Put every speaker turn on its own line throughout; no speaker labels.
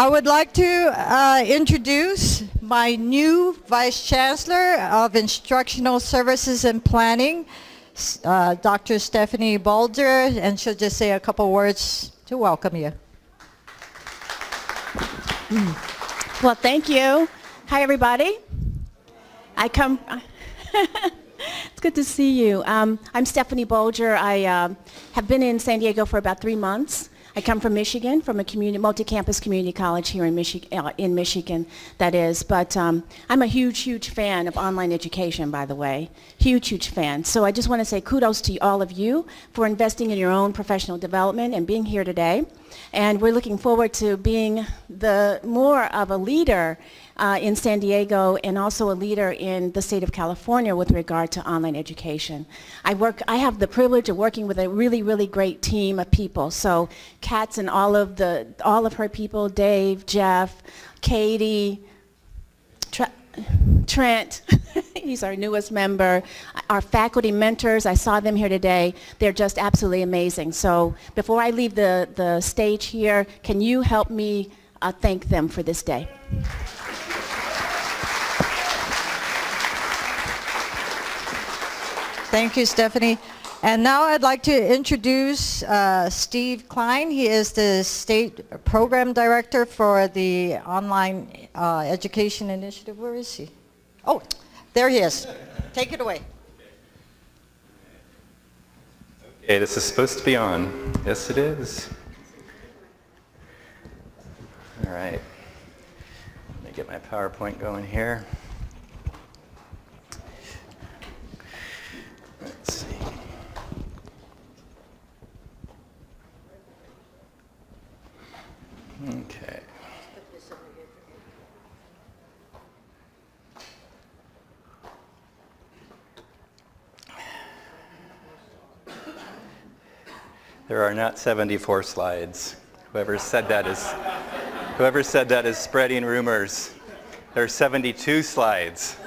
I would like to introduce my new Vice Chancellor of Instructional Services and Planning, Dr. Stephanie Bulger, and she'll just say a couple words to welcome you.
Well, thank you. Hi, everybody. It's good to see you. I'm Stephanie Bulger. I have been in San Diego for about 3 months. I come from Michigan, from a multi-campus community college here in Michigan, that is. But I'm a huge fan of online education, by the way. Huge fan. So I just want to say kudos to all of you for investing in your own professional development and being here today. And we're looking forward to being more of a leader in San Diego and also a leader in the state of California with regard to online education. I have the privilege of working with a really great team of people. So Kat's and all of her people, Dave, Jeff, Katie, Trent, he's our newest member, our faculty mentors, I saw them here today. They're just absolutely amazing. So before I leave the stage here, can you help me thank them for this day?
Thank you, Stephanie. And now I'd like to introduce Steve Klein. He is the State Program Director for the Online Education Initiative. Where is he? Oh, there he is. Take it away.
Okay, this is supposed to be on. Yes, it is. All right. Let me get my PowerPoint going here. Let's see. Okay. There are not 74 slides. Whoever said that is spreading rumors. There are 72 slides.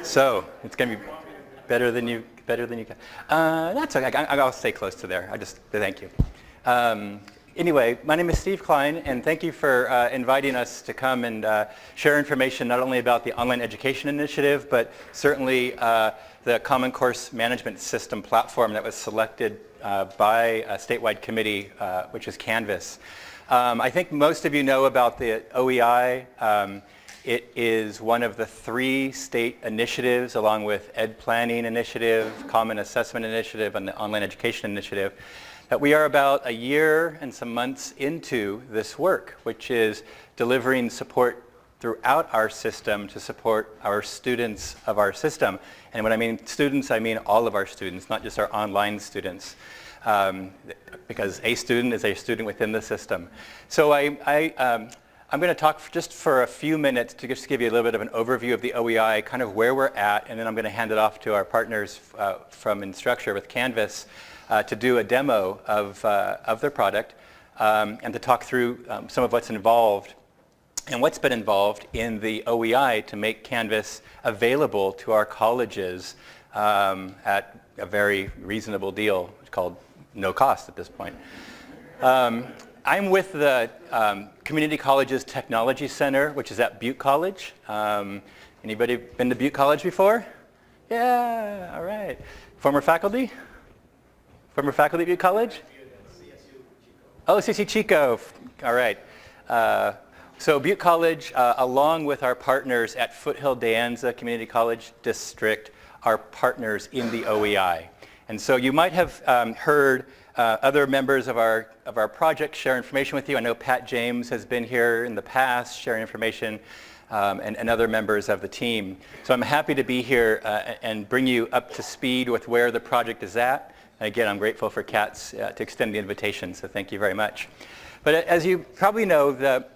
So it's going to be better than you can. That's okay. I'll stay close to there. Thank you. Anyway, my name is Steve Klein, and thank you for inviting us to come and share information not only about the Online Education Initiative, but certainly the Common Course Management System platform that was selected by a statewide committee, which is Canvas. I think most of you know about the OEI. It is one of the 3 state initiatives, along with Ed Planning Initiative, Common Assessment Initiative, and the Online Education Initiative, that we are about a year and some months into this work, which is delivering support throughout our system to support our students of our system. And when I mean students, I mean all of our students, not just our online students, because a student is a student within the system. So I'm going to talk just for a few minutes to just give you a little bit of an overview of the OEI, kind of where we're at, and then I'm going to hand it off to our partners from Instructure with Canvas to do a demo of their product and to talk through some of what's involved and what's been involved in the OEI to make Canvas available to our colleges at a very reasonable deal. It's called no cost at this point. I'm with the Community Colleges Technology Center, which is at Butte College. Anybody been to Butte College before? Yeah, all right. Former faculty? Former faculty at Butte College? Oh, CC Chico. All right. So Butte College, along with our partners at Foothill De Anza Community College District, are partners in the OEI. And so you might have heard other members of our project share information with you. I know Pat James has been here in the past sharing information, and other members of the team. So I'm happy to be here and bring you up to speed with where the project is at. And again, I'm grateful for Kat's to extend the invitation, so thank you very much. But as you probably know, the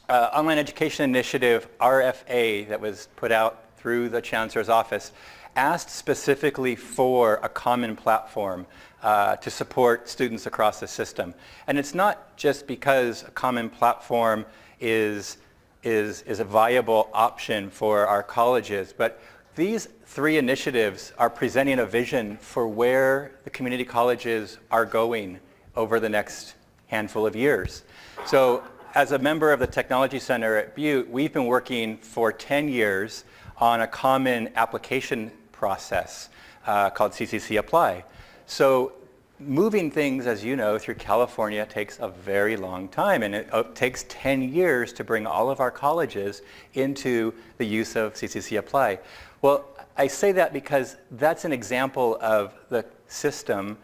Online Education Initiative, RFA, that was put out through the Chancellor's Office, asked specifically for a common platform to support students across the system. And it's not just because a common platform is a viable option for our colleges, but these 3 initiatives are presenting a vision for where the community colleges are going over the next handful of years. So as a member of the Technology Center at Butte, we've been working for 10 years on a common application process called CCC Apply. So moving things, as you know, through California takes a very long time, and it takes 10 years to bring all of our colleges into the use of CCC Apply. Well, I say that because that's an example of the system,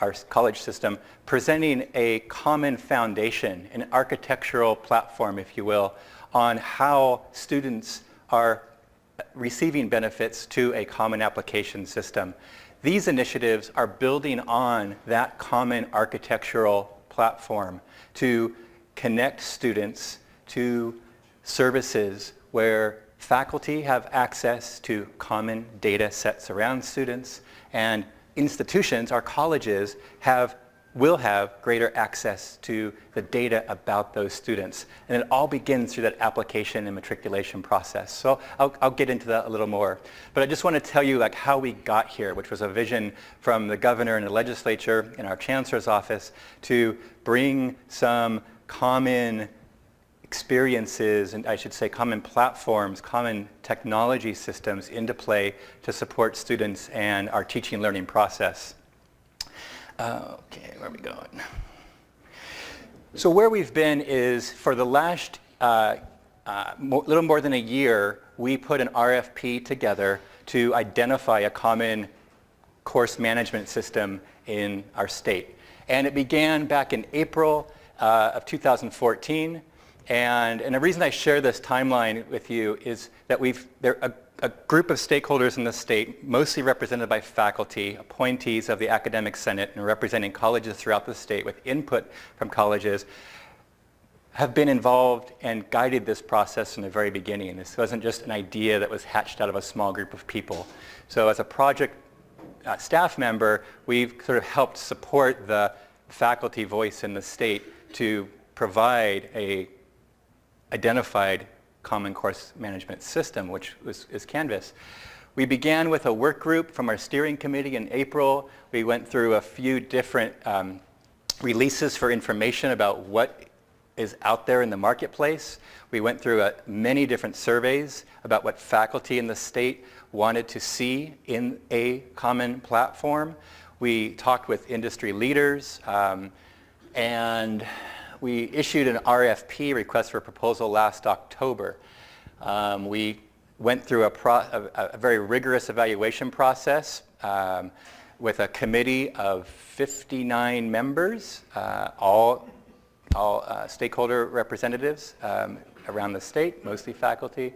our college system, presenting a common foundation, an architectural platform, if you will, on how students are receiving benefits to a common application system. These initiatives are building on that common architectural platform to connect students to services where faculty have access to common data sets around students, and institutions, our colleges, will have greater access to the data about those students. And it all begins through that application and matriculation process. So I'll get into that a little more. But I just want to tell you like how we got here, which was a vision from the governor and the legislature and our chancellor's office to bring some common experiences, and I should say common platforms, common technology systems into play to support students and our teaching and learning process. Okay, where are we going? So where we've been is for the last little more than a year, we put an RFP together to identify a common course management system in our state. And it began back in April of 2014. And the reason I share this timeline with you is that a group of stakeholders in the state, mostly represented by faculty, appointees of the Academic Senate, and representing colleges throughout the state with input from colleges, have been involved and guided this process from the very beginning. This wasn't just an idea that was hatched out of a small group of people. So as a project staff member, we've sort of helped support the faculty voice in the state to provide a identified common course management system, which is Canvas. We began with a work group from our steering committee in April. We went through a few different releases for information about what is out there in the marketplace. We went through many different surveys about what faculty in the state wanted to see in a common platform. We talked with industry leaders, and we issued an RFP, request for proposal, last October. We went through a very rigorous evaluation process with a committee of 59 members, all stakeholder representatives around the state, mostly faculty.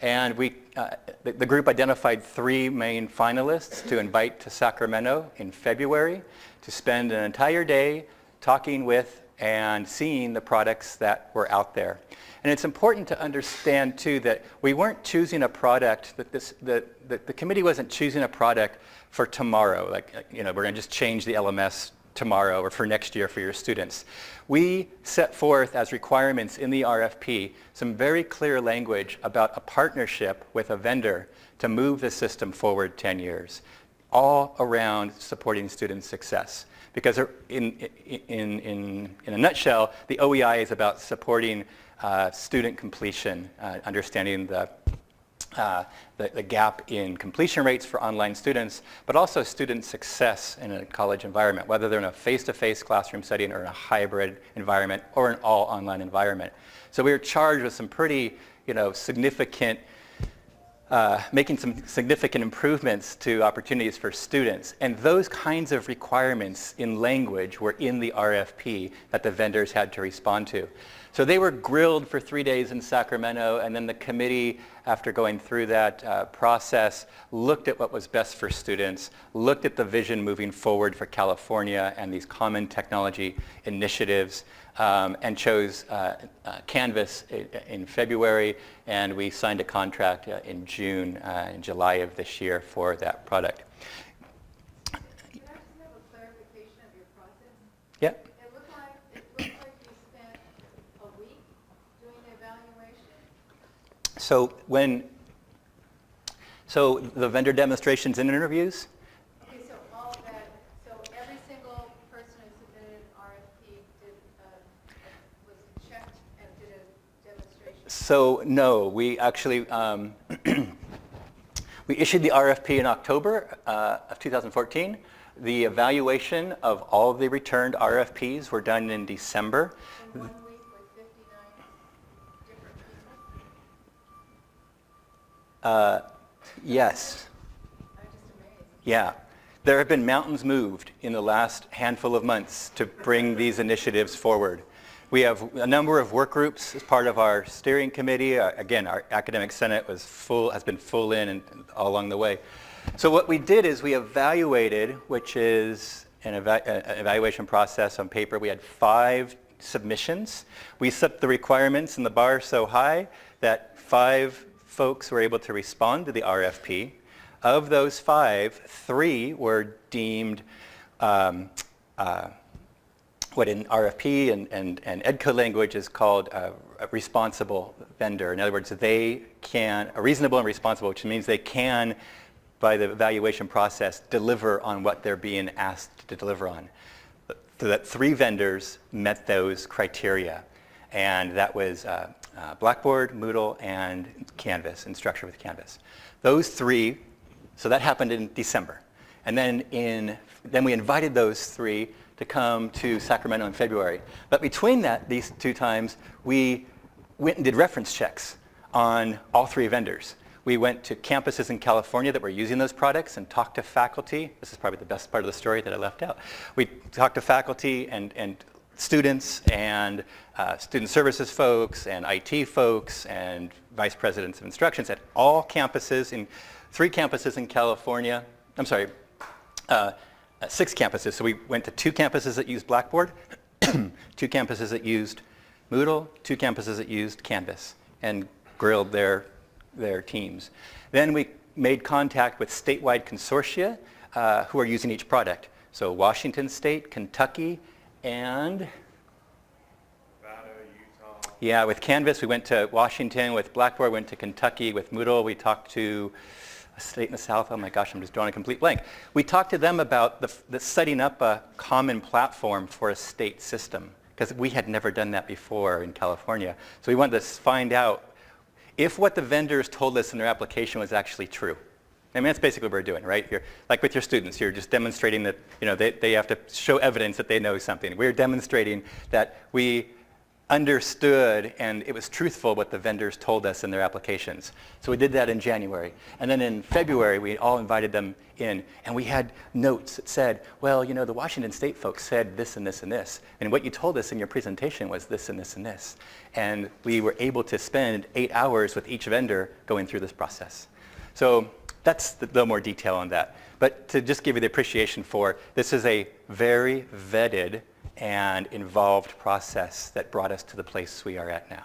And the group identified 3 main finalists to invite to Sacramento in February to spend an entire day talking with and seeing the products that were out there. And it's important to understand too that we weren't choosing a product, that the committee wasn't choosing a product for tomorrow, like, you know, we're going to just change the LMS tomorrow or for next year for your students. We set forth as requirements in the RFP some very clear language about a partnership with a vendor to move the system forward 10 years, all around supporting student success. Because in a nutshell, the OEI is about supporting student completion, understanding the gap in completion rates for online students, but also student success in a college environment, whether they're in a face-to-face classroom setting or in a hybrid environment or an all-online environment. So we were charged with some pretty, significant making some significant improvements to opportunities for students. And those kinds of requirements in language were in the RFP that the vendors had to respond to. So they were grilled for 3 days in Sacramento, and then the committee, after going through that process, looked at what was best for students, looked at the vision moving forward for California and these common technology initiatives, and chose Canvas in February, and we signed a contract in June and July of this year for that product.
Can I just have a clarification of your process?
Yeah.
It looked like you spent a week doing the evaluation.
So the vendor demonstrations and interviews.
Okay, so all of that, so every single person who submitted an RFP did
So no, we actually we issued the RFP in October of 2014. The evaluation of all of the returned RFPs were done in December.
In 1 week with 59 different people?
Yes.
I'm just amazed.
Yeah. There have been mountains moved in the last handful of months to bring these initiatives forward. We have a number of work groups as part of our steering committee. Again, our academic senate has been full in and all along the way. So what we did is we evaluated, which is an evaluation process on paper. We had 5 submissions. We set the requirements and the bar so high that 5 folks were able to respond to the RFP. Of those 5, 3 were deemed what in RFP and EDCO language is called a responsible vendor. In other words, a reasonable and responsible, which means they can, by the evaluation process, deliver on what they're being asked to deliver on. So that 3 vendors met those criteria, and that was Blackboard, Moodle, and Canvas, Instructure with Canvas. Those 3, so that happened in December. And then we invited those 3 to come to Sacramento in February. But between these 2 times, we went and did reference checks on all 3 vendors. We went to campuses in California that were using those products and talked to faculty. This is probably the best part of the story that I left out. We talked to faculty and students and student services folks and IT folks and vice presidents of instructions at all campuses, in 3 campuses in California. I'm sorry, 6 campuses. So we went to 2 campuses that used Blackboard, 2 campuses that used Moodle, 2 campuses that used Canvas, and grilled their teams. Then we made contact with statewide consortia who are using each product. So Washington State, Kentucky, and
Nevada, Utah.
Yeah, with Canvas we went to Washington, with Blackboard we went to Kentucky, with Moodle we talked to a state in the South. Oh my gosh, I'm just drawing a complete blank. We talked to them about the setting up a common platform for a state system, because we had never done that before in California. So we wanted to find out if what the vendors told us in their application was actually true. I mean, that's basically what we're doing, right? You're, like with your students, you're just demonstrating that, they have to show evidence that they know something. We're demonstrating that we understood and it was truthful what the vendors told us in their applications. So we did that in January. And then in February, we all invited them in, and we had notes that said, well, the Washington State folks said this and this and this, and what you told us in your presentation was this and this and this. And we were able to spend 8 hours with each vendor going through this process. So that's a little more detail on that. But to just give you the appreciation for, this is a very vetted and involved process that brought us to the place we are at now.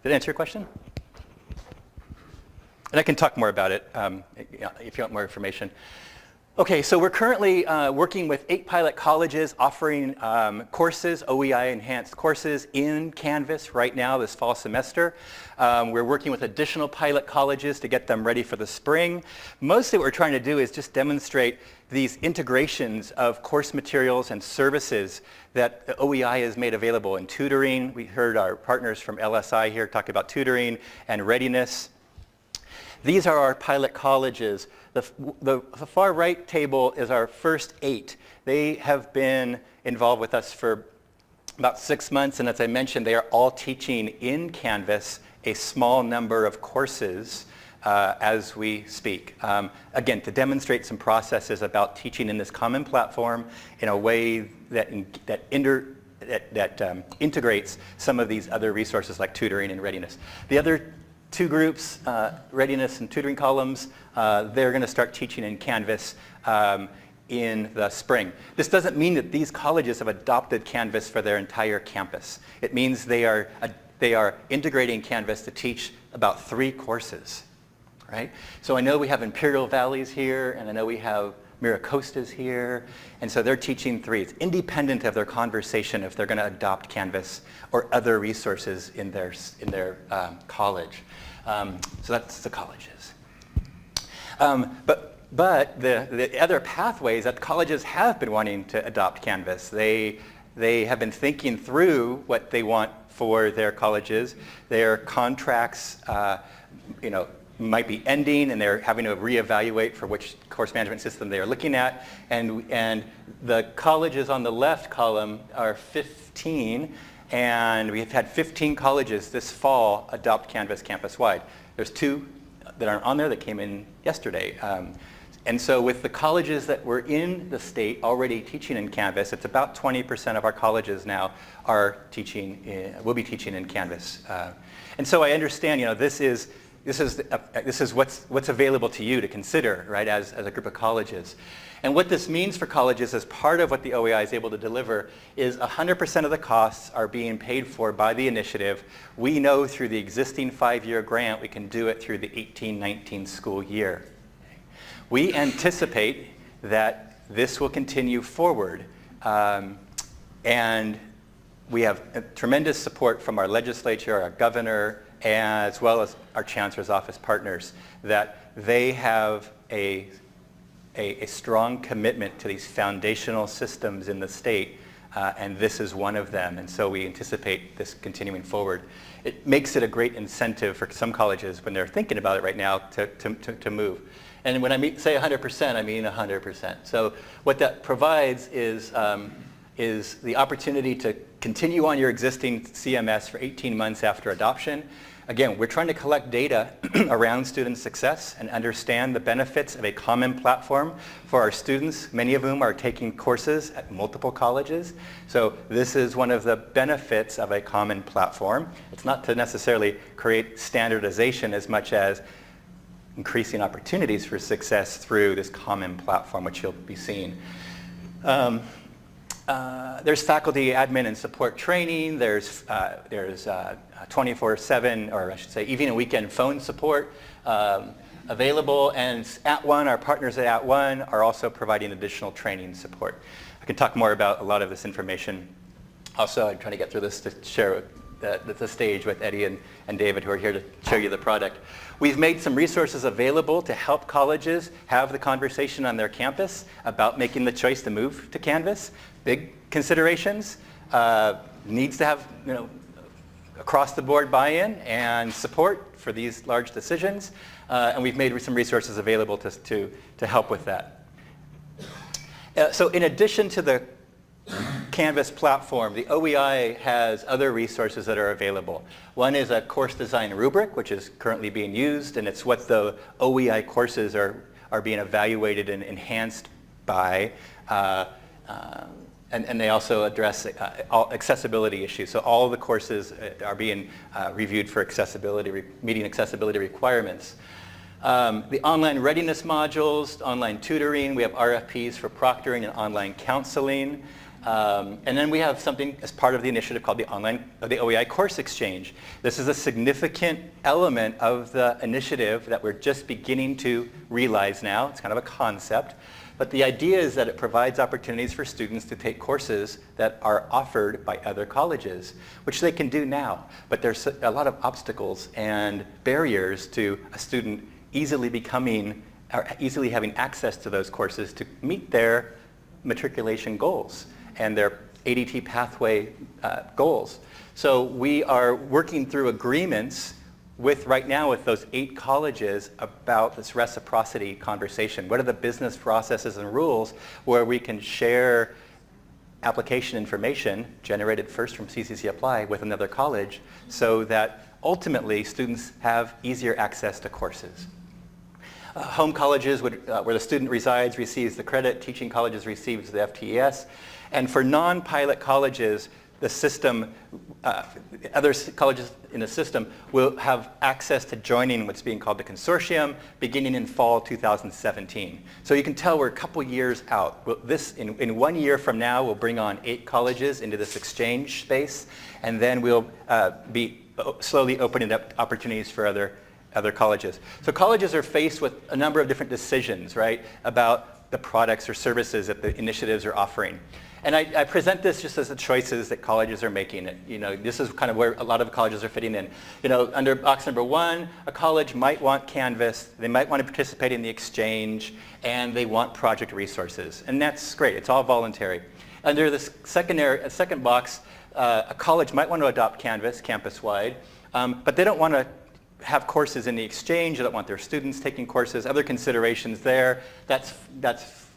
Did that answer your question? And I can talk more about it if you want more information. Okay, so we're currently working with 8 pilot colleges offering courses, OEI enhanced courses in Canvas right now this fall semester. We're working with additional pilot colleges to get them ready for the spring. Mostly what we're trying to do is just demonstrate these integrations of course materials and services that the OEI has made available in tutoring. We heard our partners from LSI here talk about tutoring and readiness. These are our pilot colleges. The far right table is our first 8. They have been involved with us for about 6 months, and as I mentioned, they are all teaching in Canvas a small number of courses as we speak. Again, to demonstrate some processes about teaching in this common platform in a way that integrates some of these other resources like tutoring and readiness. The other 2 groups, readiness and tutoring columns, they're going to start teaching in Canvas in the spring. This doesn't mean that these colleges have adopted Canvas for their entire campus. It means they are integrating Canvas to teach about 3 courses, right? So I know we have Imperial Valleys here, and I know we have Miracostas here, and so they're teaching 3. It's independent of their conversation if they're going to adopt Canvas or other resources in their college. So that's the colleges. But the other pathways that colleges have been wanting to adopt Canvas. They They have been thinking through what they want for their colleges. Their contracts, might be ending, and they're having to reevaluate for which course management system they are looking at. And the colleges on the left column are 15, and we've had 15 colleges this fall adopt Canvas campus-wide. There's 2 that aren't on there that came in yesterday. And so with the colleges that were in the state already teaching in Canvas, it's about 20% of our colleges now are teaching, will be teaching in Canvas. And so I understand, this is what's available to you to consider, right, as a group of colleges. And what this means for colleges as part of what the OEI is able to deliver is 100% of the costs are being paid for by the initiative. We know through the existing 5-year grant, we can do it through the 18-19 school year. We anticipate that this will continue forward. And we have tremendous support from our legislature, our governor, as well as our chancellor's office partners, that they have a strong commitment to these foundational systems in the state, and this is one of them. And so we anticipate this continuing forward. It makes it a great incentive for some colleges when they're thinking about it right now to move. And when I say 100%, I mean 100%. So what that provides is the opportunity to continue on your existing CMS for 18 months after adoption. Again, we're trying to collect data around student success and understand the benefits of a common platform for our students, many of whom are taking courses at multiple colleges. So this is one of the benefits of a common platform. It's not to necessarily create standardization as much as increasing opportunities for success through this common platform, which you'll be seeing. There's faculty admin and support training. There's 24/7, or I should say evening and weekend phone support available. And @ONE, our partners at @ONE are also providing additional training support. I can talk more about a lot of this information. Also, I'm trying to get through this to share the stage with Eddie and David, who are here to show you the product. We've made some resources available to help colleges have the conversation on their campus about making the choice to move to Canvas. Big considerations, needs to have across the board buy-in and support for these large decisions, and we've made some resources available to help with that. So in addition to the Canvas platform, the OEI has other resources that are available. One is a course design rubric, which is currently being used, and it's what the OEI courses are being evaluated and enhanced by. And they also address all accessibility issues. So all of the courses are being reviewed for accessibility, meeting accessibility requirements. The online readiness modules, online tutoring, we have RFPs for proctoring and online counseling. And then we have something as part of the initiative called the OEI Course Exchange. This is a significant element of the initiative that we're just beginning to realize now. It's kind of a concept. But the idea is that it provides opportunities for students to take courses that are offered by other colleges, which they can do now. But there's a lot of obstacles and barriers to a student easily having access to those courses to meet their matriculation goals and their ADT pathway goals. So we are working through agreements right now with those 8 colleges about this reciprocity conversation. What are the business processes and rules where we can share application information generated first from CCC Apply with another college so that ultimately students have easier access to courses. Home colleges, where the student resides, receives the credit. Teaching colleges receives the FTES. And for non-pilot colleges, the system, other colleges in the system will have access to joining what's being called the consortium beginning in fall 2017. So you can tell we're a couple years out. In 1 year from now, we'll bring on 8 colleges into this exchange space, and then we'll be slowly opening up opportunities for other colleges. So colleges are faced with a number of different decisions, right, about the products or services that the initiatives are offering. And I present this just as the choices that colleges are making. This is kind of where a lot of colleges are fitting in. Under box number 1, a college might want Canvas, they might want to participate in the exchange, and they want project resources. And that's great, it's all voluntary. under the second box, a college might want to adopt Canvas campus-wide, but they don't want to have courses in the exchange. They don't want their students taking courses. Other considerations there. That's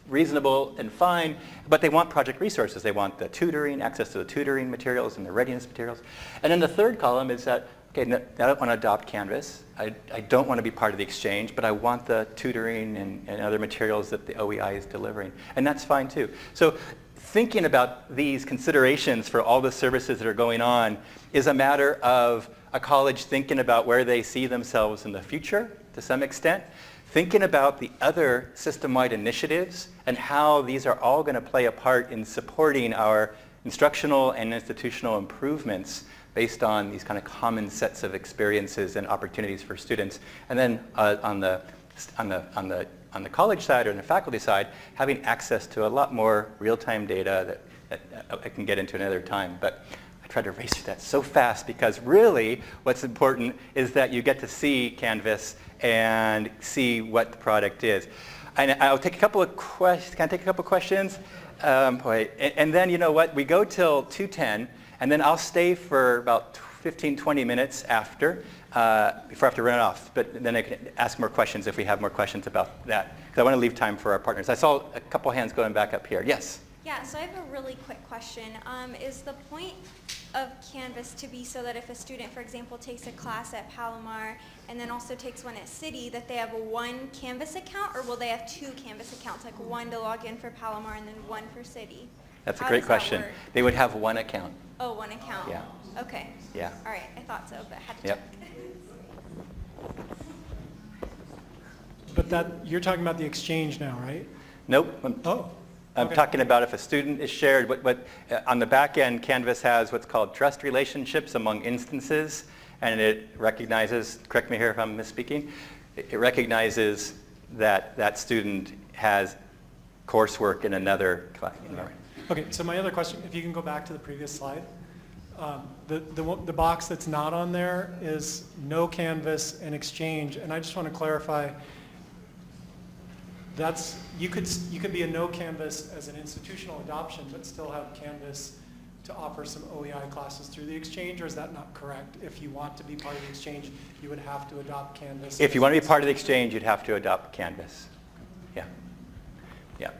reasonable and fine, but they want project resources. They want the tutoring, access to the tutoring materials and the readiness materials. And then the third column is that, okay, I don't want to adopt Canvas. I don't want to be part of the exchange, but I want the tutoring and other materials that the OEI is delivering. And that's fine too. So thinking about these considerations for all the services that are going on is a matter of a college thinking about where they see themselves in the future to some extent, thinking about the other system-wide initiatives and how these are all going to play a part in supporting our instructional and institutional improvements based on these kind of common sets of experiences and opportunities for students. And then on the college side or on the faculty side, having access to a lot more real-time data that I can get into another time. But I tried to race through that so fast because really what's important is that you get to see Canvas and see what the product is. And I'll take a couple of questions. Can I take a couple of questions? And then you know what? We go till 2:10, and then I'll stay for about 15, 20 minutes after, before I have to run off. But then I can ask more questions if we have more questions about that. Because I want to leave time for our partners. I saw a couple hands going back up here. Yes?
Yeah, so I have a really quick question. Is the point of Canvas to be so that if a student, for example, takes a class at Palomar and then also takes one at City, that they have one Canvas account, or will they have two Canvas accounts, like one to log in for Palomar and then one for City?
That's a
How
great
does that
question.
work?
They would have one account.
Oh, one account.
Yeah.
Okay.
Yeah.
All right, I thought so, but I had to
Yep.
check.
But that, you're talking about the exchange now, right?
Nope.
Oh.
I'm
okay.
talking about if a student is shared, on the back end, Canvas has what's called trust relationships among instances, and it recognizes, correct me here if I'm misspeaking, it recognizes that that student has coursework in another class.
Okay, so my other question, if you can go back to the previous slide. The box that's not on there is no Canvas and exchange, and I just want to clarify, that's, you could be a no Canvas as an institutional adoption, but still have Canvas to offer some OEI classes through the exchange, or is that not correct? If you want to be part of the exchange, you would have to adopt Canvas.
If you want to be part of the exchange, you'd have to adopt Canvas. Yeah. Yeah.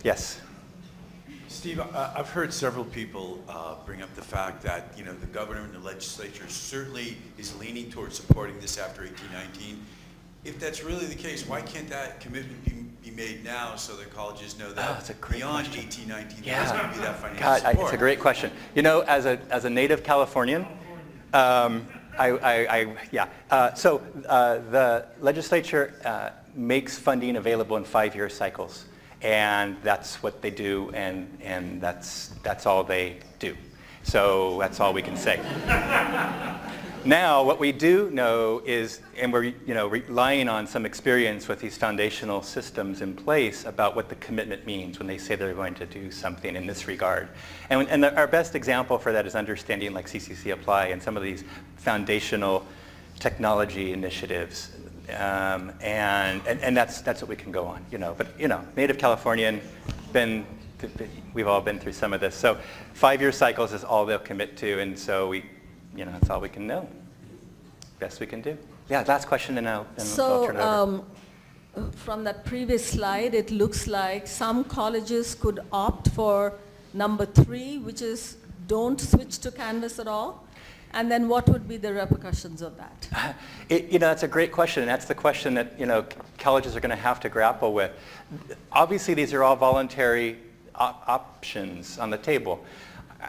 Yes.
Steve, I've heard several people bring up the fact that, you know, the governor and the legislature certainly is leaning towards supporting this after 1819. If that's really the case, why can't that commitment be made now so that colleges know that beyond 1819 there's going to be that financial support?
It's a great question. You know, as a native Californian, the legislature makes funding available in 5-year cycles. And that's what they do, and that's all they do. So that's all we can say. Now, what we do know is, and we're relying on some experience with these foundational systems in place about what the commitment means when they say they're going to do something in this regard. And our best example for that is understanding like CCC Apply and some of these foundational technology initiatives. And that's what we can go on, But native Californian, we've all been through some of this. So 5-year cycles is all they'll commit to, and so that's all we can know. Best we can do. Yeah, last question, and I'll turn it over.
From that previous slide, it looks like some colleges could opt for number 3, which is don't switch to Canvas at all. And then what would be the repercussions of that?
That's a great question, and that's the question that colleges are going to have to grapple with. Obviously, these are all voluntary options on the table.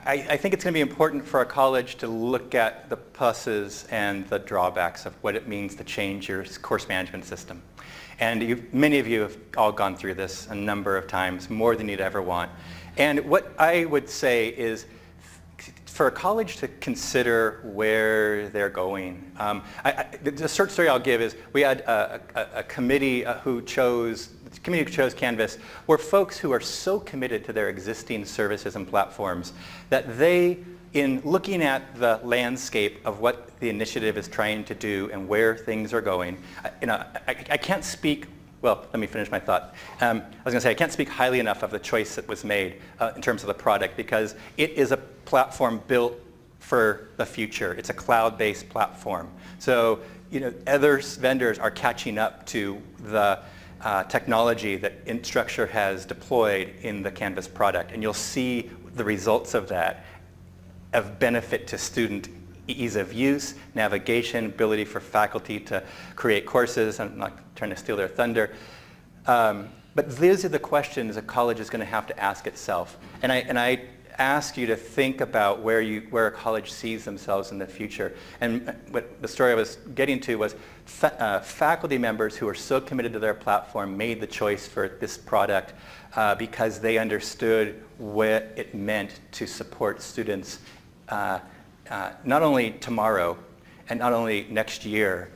I think it's going to be important for a college to look at the pluses and the drawbacks of what it means to change your course management system. And many of you have all gone through this a number of times, more than you'd ever want. And what I would say is, for a college to consider where they're going, the short story I'll give is we had a committee who chose Canvas were folks who are so committed to their existing services and platforms that they, in looking at the landscape of what the initiative is trying to do and where things are going, I can't speak well, let me finish my thought. I was going to say, I can't speak highly enough of the choice that was made in terms of the product, because it is a platform built for the future. It's a cloud-based platform. So, other vendors are catching up to the technology that Instructure has deployed in the Canvas product, and you'll see the results of that, of benefit to student ease of use, navigation, ability for faculty to create courses. I'm not trying to steal their thunder. But these are the questions a college is going to have to ask itself. And I ask you to think about where a college sees themselves in the future. And what the story I was getting to was faculty members who are so committed to their platform made the choice for this product because they understood what it meant to support students not only tomorrow and not only next year,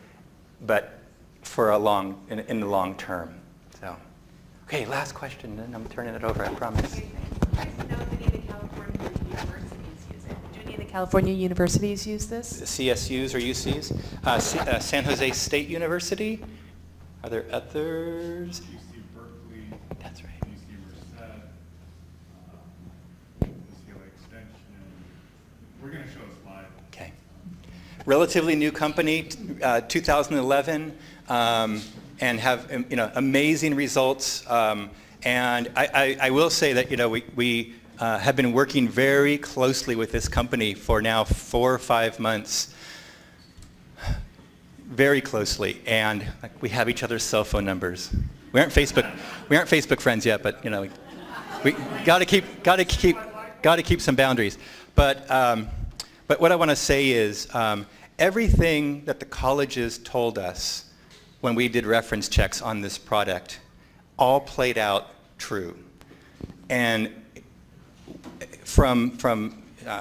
but for in the long term. So, okay, last question, then I'm turning it over, I promise.
Do any of the California universities use this?
CSUs or UCs? San Jose State University. Are there others?
UC Berkeley.
That's right.
UC Merced. UCLA Extension. We're going to show a slide.
Okay. Relatively new company, 2011, and have amazing results. And I will say that we have been working very closely with this company for now 4 or 5 months, very closely, and we have each other's cell phone numbers. We aren't Facebook friends yet, but we got to keep some boundaries. But what I want to say is everything that the colleges told us when we did reference checks on this product all played out true. And from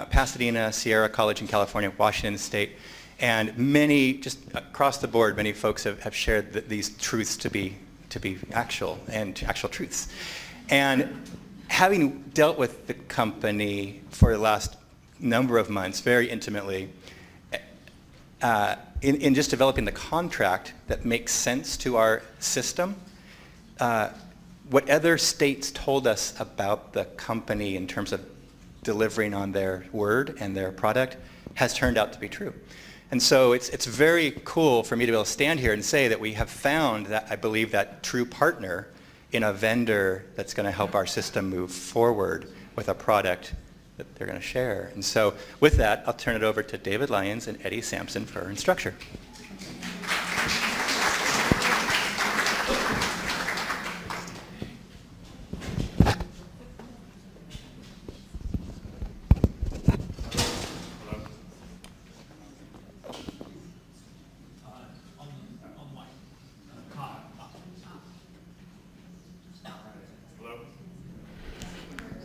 Pasadena, Sierra College in California, Washington State, and many, just across the board, many folks have shared these truths to be actual truths. And having dealt with the company for the last number of months very intimately, in just developing the contract that makes sense to our system, what other states told us about the company in terms of delivering on their word and their product has turned out to be true. And so it's very cool for me to be able to stand here and say that we have found that, I believe, that true partner in a vendor that's going to help our system move forward with a product that they're going to share. And so with that, I'll turn it over to David Lyons and Eddie Sampson for Instructure.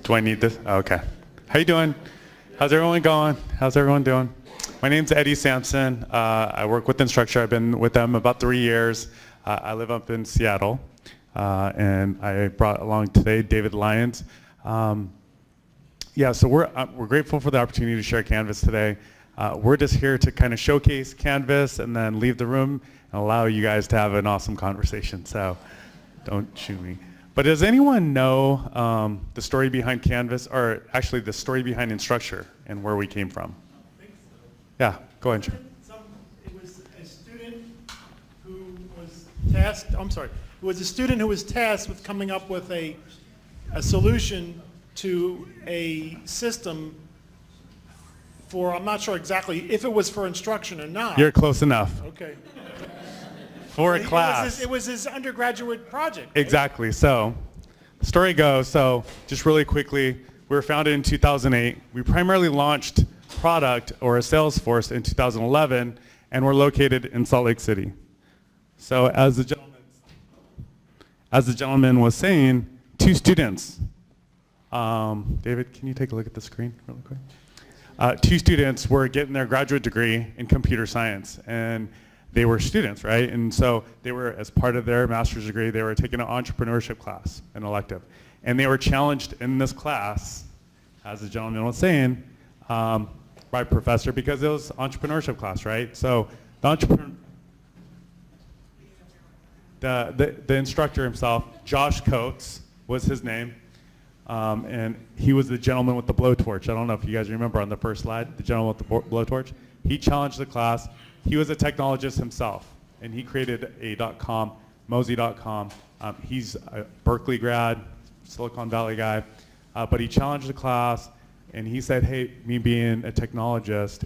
Do I need this? Oh, okay. How you doing? How's everyone going? How's everyone doing? My name's Eddie Sampson. I work with Instructure. I've been with them about 3 years. I live up in Seattle, and I brought along today David Lyons. So we're grateful for the opportunity to share Canvas today. We're just here to kind of showcase Canvas and then leave the room and allow you guys to have an awesome conversation. So don't shoot me. But does anyone know the story behind Canvas, or actually the story behind Instructure and where we came from?
I think so.
Yeah, go ahead.
It was a student who was tasked with coming up with a solution to a system for, I'm not sure exactly if it was for instruction or not.
You're close enough.
Okay.
For a class.
It was his undergraduate project. Right?
Exactly. So the story goes, just really quickly, we were founded in 2008. We primarily launched product or a sales force in 2011, and we're located in Salt Lake City. So as the gentleman was saying, 2 students. David, can you take a look at the screen really quick? 2 students were getting their graduate degree in computer science, and they were students, right? And so they were, as part of their master's degree, they were taking an entrepreneurship class, an elective. And they were challenged in this class, as the gentleman was saying, by a professor, because it was entrepreneurship class, right? So the the instructor himself, Josh Coates was his name, and he was the gentleman with the blowtorch. I don't know if you guys remember on the first slide, the gentleman with the blowtorch. He challenged the class. He was a technologist himself, and he created a .com, Mosey.com. He's a Berkeley grad, Silicon Valley guy, but he challenged the class, and he said, hey, me being a technologist,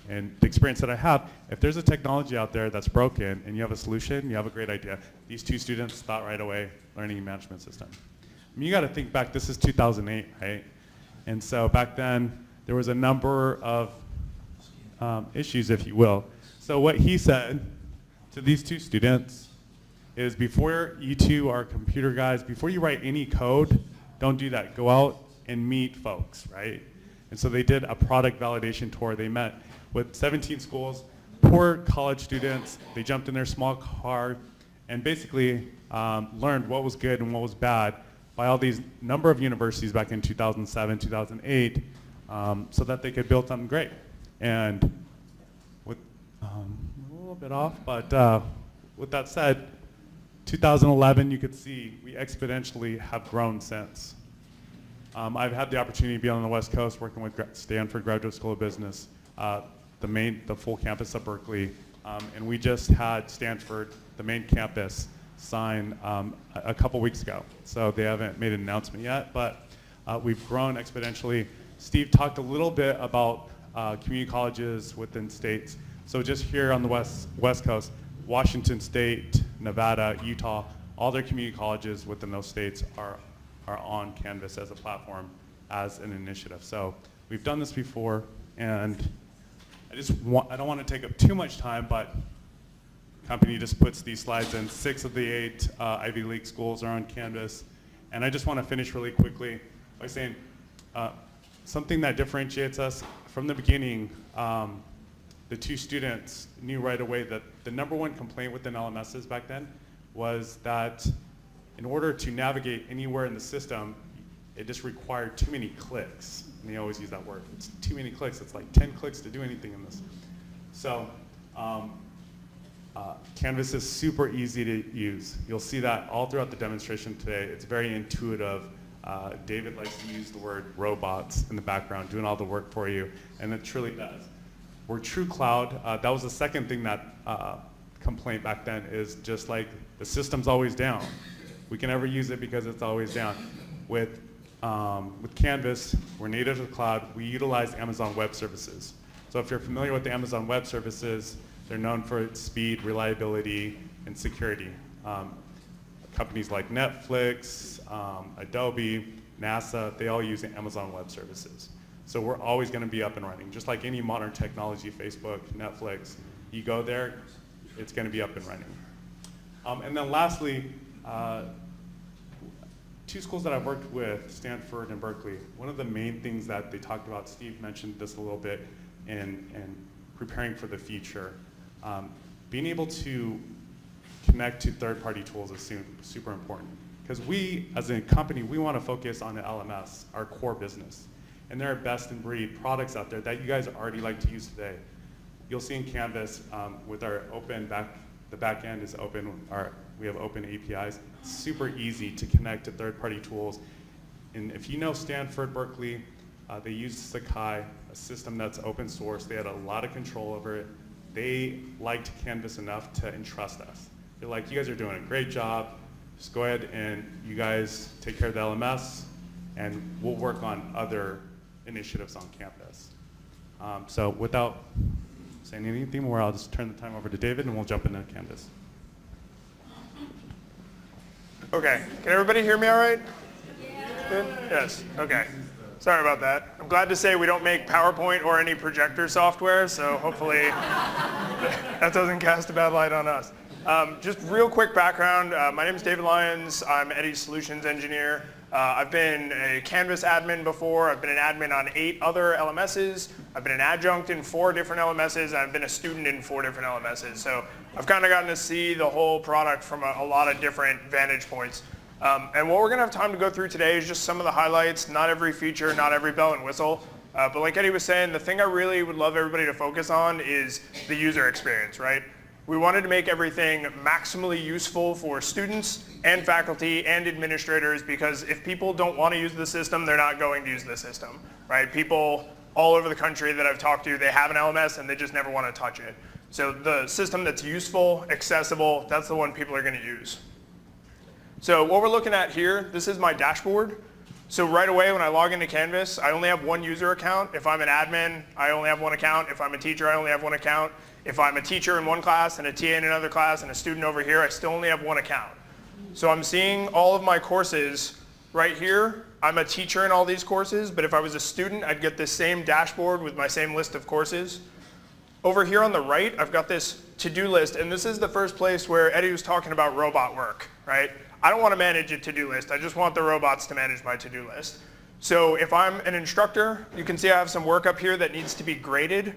and the experience that I have, if there's a technology out there that's broken and you have a solution, you have a great idea. These two students thought right away, learning management system. I mean, you got to think back, this is 2008, right? And so back then, there was a number of issues, if you will. So what he said to these two students is, before you two are computer guys, before you write any code, don't do that. Go out and meet folks, right? And so they did a product validation tour. They met with 17 schools, poor college students. They jumped in their small car and basically learned what was good and what was bad by all these number of universities back in 2007, 2008, so that they could build something great. And with a little bit off, but with that said, 2011, you could see we exponentially have grown since. I've had the opportunity to be on the West Coast working with Stanford Graduate School of Business, the full campus of Berkeley, and we just had Stanford, the main campus, sign a couple weeks ago. So they haven't made an announcement yet, but we've grown exponentially. Steve talked a little bit about community colleges within states. So just here on the West Coast, Washington State, Nevada, Utah, all their community colleges within those states are on Canvas as a platform, as an initiative. So we've done this before, and I don't want to take up too much time, but the company just puts these slides in. 6 of the 8 Ivy League schools are on Canvas. And I just want to finish really quickly by saying something that differentiates us from the beginning. The two students knew right away that the number one complaint within LMSs back then was that in order to navigate anywhere in the system, it just required too many clicks. And they always use that word. It's too many clicks. It's like 10 clicks to do anything in this. So Canvas is super easy to use. You'll see that all throughout the demonstration today. It's very intuitive. David likes to use the word robots in the background, doing all the work for you, and it truly does. We're true cloud. That was the second thing that complaint back then, is just like the system's always down. We can never use it because it's always down. With Canvas, we're native to the cloud. We utilize Amazon Web Services. So if you're familiar with the Amazon Web Services, they're known for its speed, reliability, and security. Companies like Netflix, Adobe, NASA, they all use Amazon Web Services. So we're always going to be up and running. Just like any modern technology, Facebook, Netflix, you go there, it's going to be up and running. And then lastly, 2 schools that I've worked with, Stanford and Berkeley, one of the main things that they talked about, Steve mentioned this a little bit, in preparing for the future, being able to connect to third-party tools is super important. Because we, as a company, we want to focus on the LMS, our core business. And there are best-in-breed products out there that you guys already like to use today. You'll see in Canvas, with our open the back end is open, we have open APIs. It's super easy to connect to third-party tools. And if you know Stanford, Berkeley, they use Sakai, a system that's open source. They had a lot of control over it. They liked Canvas enough to entrust us. They're like, you guys are doing a great job. Just go ahead and you guys take care of the LMS, and we'll work on other initiatives on campus. So without saying anything more, I'll just turn the time over to David, and we'll jump into Canvas.
Okay, can everybody hear me all right? Good? Yes, okay. Sorry about that. I'm glad to say we don't make PowerPoint or any projector software, so hopefully that doesn't cast a bad light on us. Just real quick background, my name is David Lyons. I'm Eddie's solutions engineer. I've been a Canvas admin before. I've been an admin on 8 other LMSs. I've been an adjunct in 4 different LMSs. And I've been a student in 4 different LMSs. So I've kind of gotten to see the whole product from a lot of different vantage points. And what we're going to have time to go through today is just some of the highlights, not every feature, not every bell and whistle. But like Eddie was saying, the thing I really would love everybody to focus on is the user experience, right? We wanted to make everything maximally useful for students and faculty and administrators, because if people don't want to use the system, they're not going to use the system, right? People all over the country that I've talked to, they have an LMS and they just never want to touch it. So the system that's useful, accessible, that's the one people are going to use. So what we're looking at here, this is my dashboard. So right away when I log into Canvas, I only have one user account. If I'm an admin, I only have one account. If I'm a teacher, I only have one account. If I'm a teacher in one class and a TA in another class and a student over here, I still only have one account. So I'm seeing all of my courses right here. I'm a teacher in all these courses, but if I was a student, I'd get this same dashboard with my same list of courses. Over here on the right, I've got this to-do list, and this is the first place where Eddie was talking about robot work, right? I don't want to manage a to-do list. I just want the robots to manage my to-do list. So if I'm an instructor, you can see I have some work up here that needs to be graded.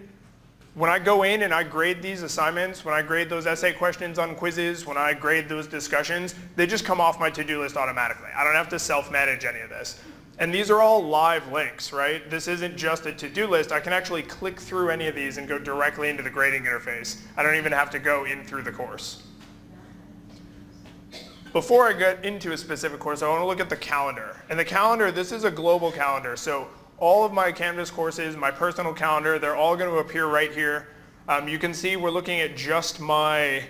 When I go in and I grade these assignments, when I grade those essay questions on quizzes, when I grade those discussions, they just come off my to-do list automatically. I don't have to self-manage any of this. And these are all live links, right? This isn't just a to-do list. I can actually click through any of these and go directly into the grading interface. I don't even have to go in through the course. Before I get into a specific course, I want to look at the calendar. And the calendar, this is a global calendar. So all of my Canvas courses, my personal calendar, they're all going to appear right here. You can see we're looking at just my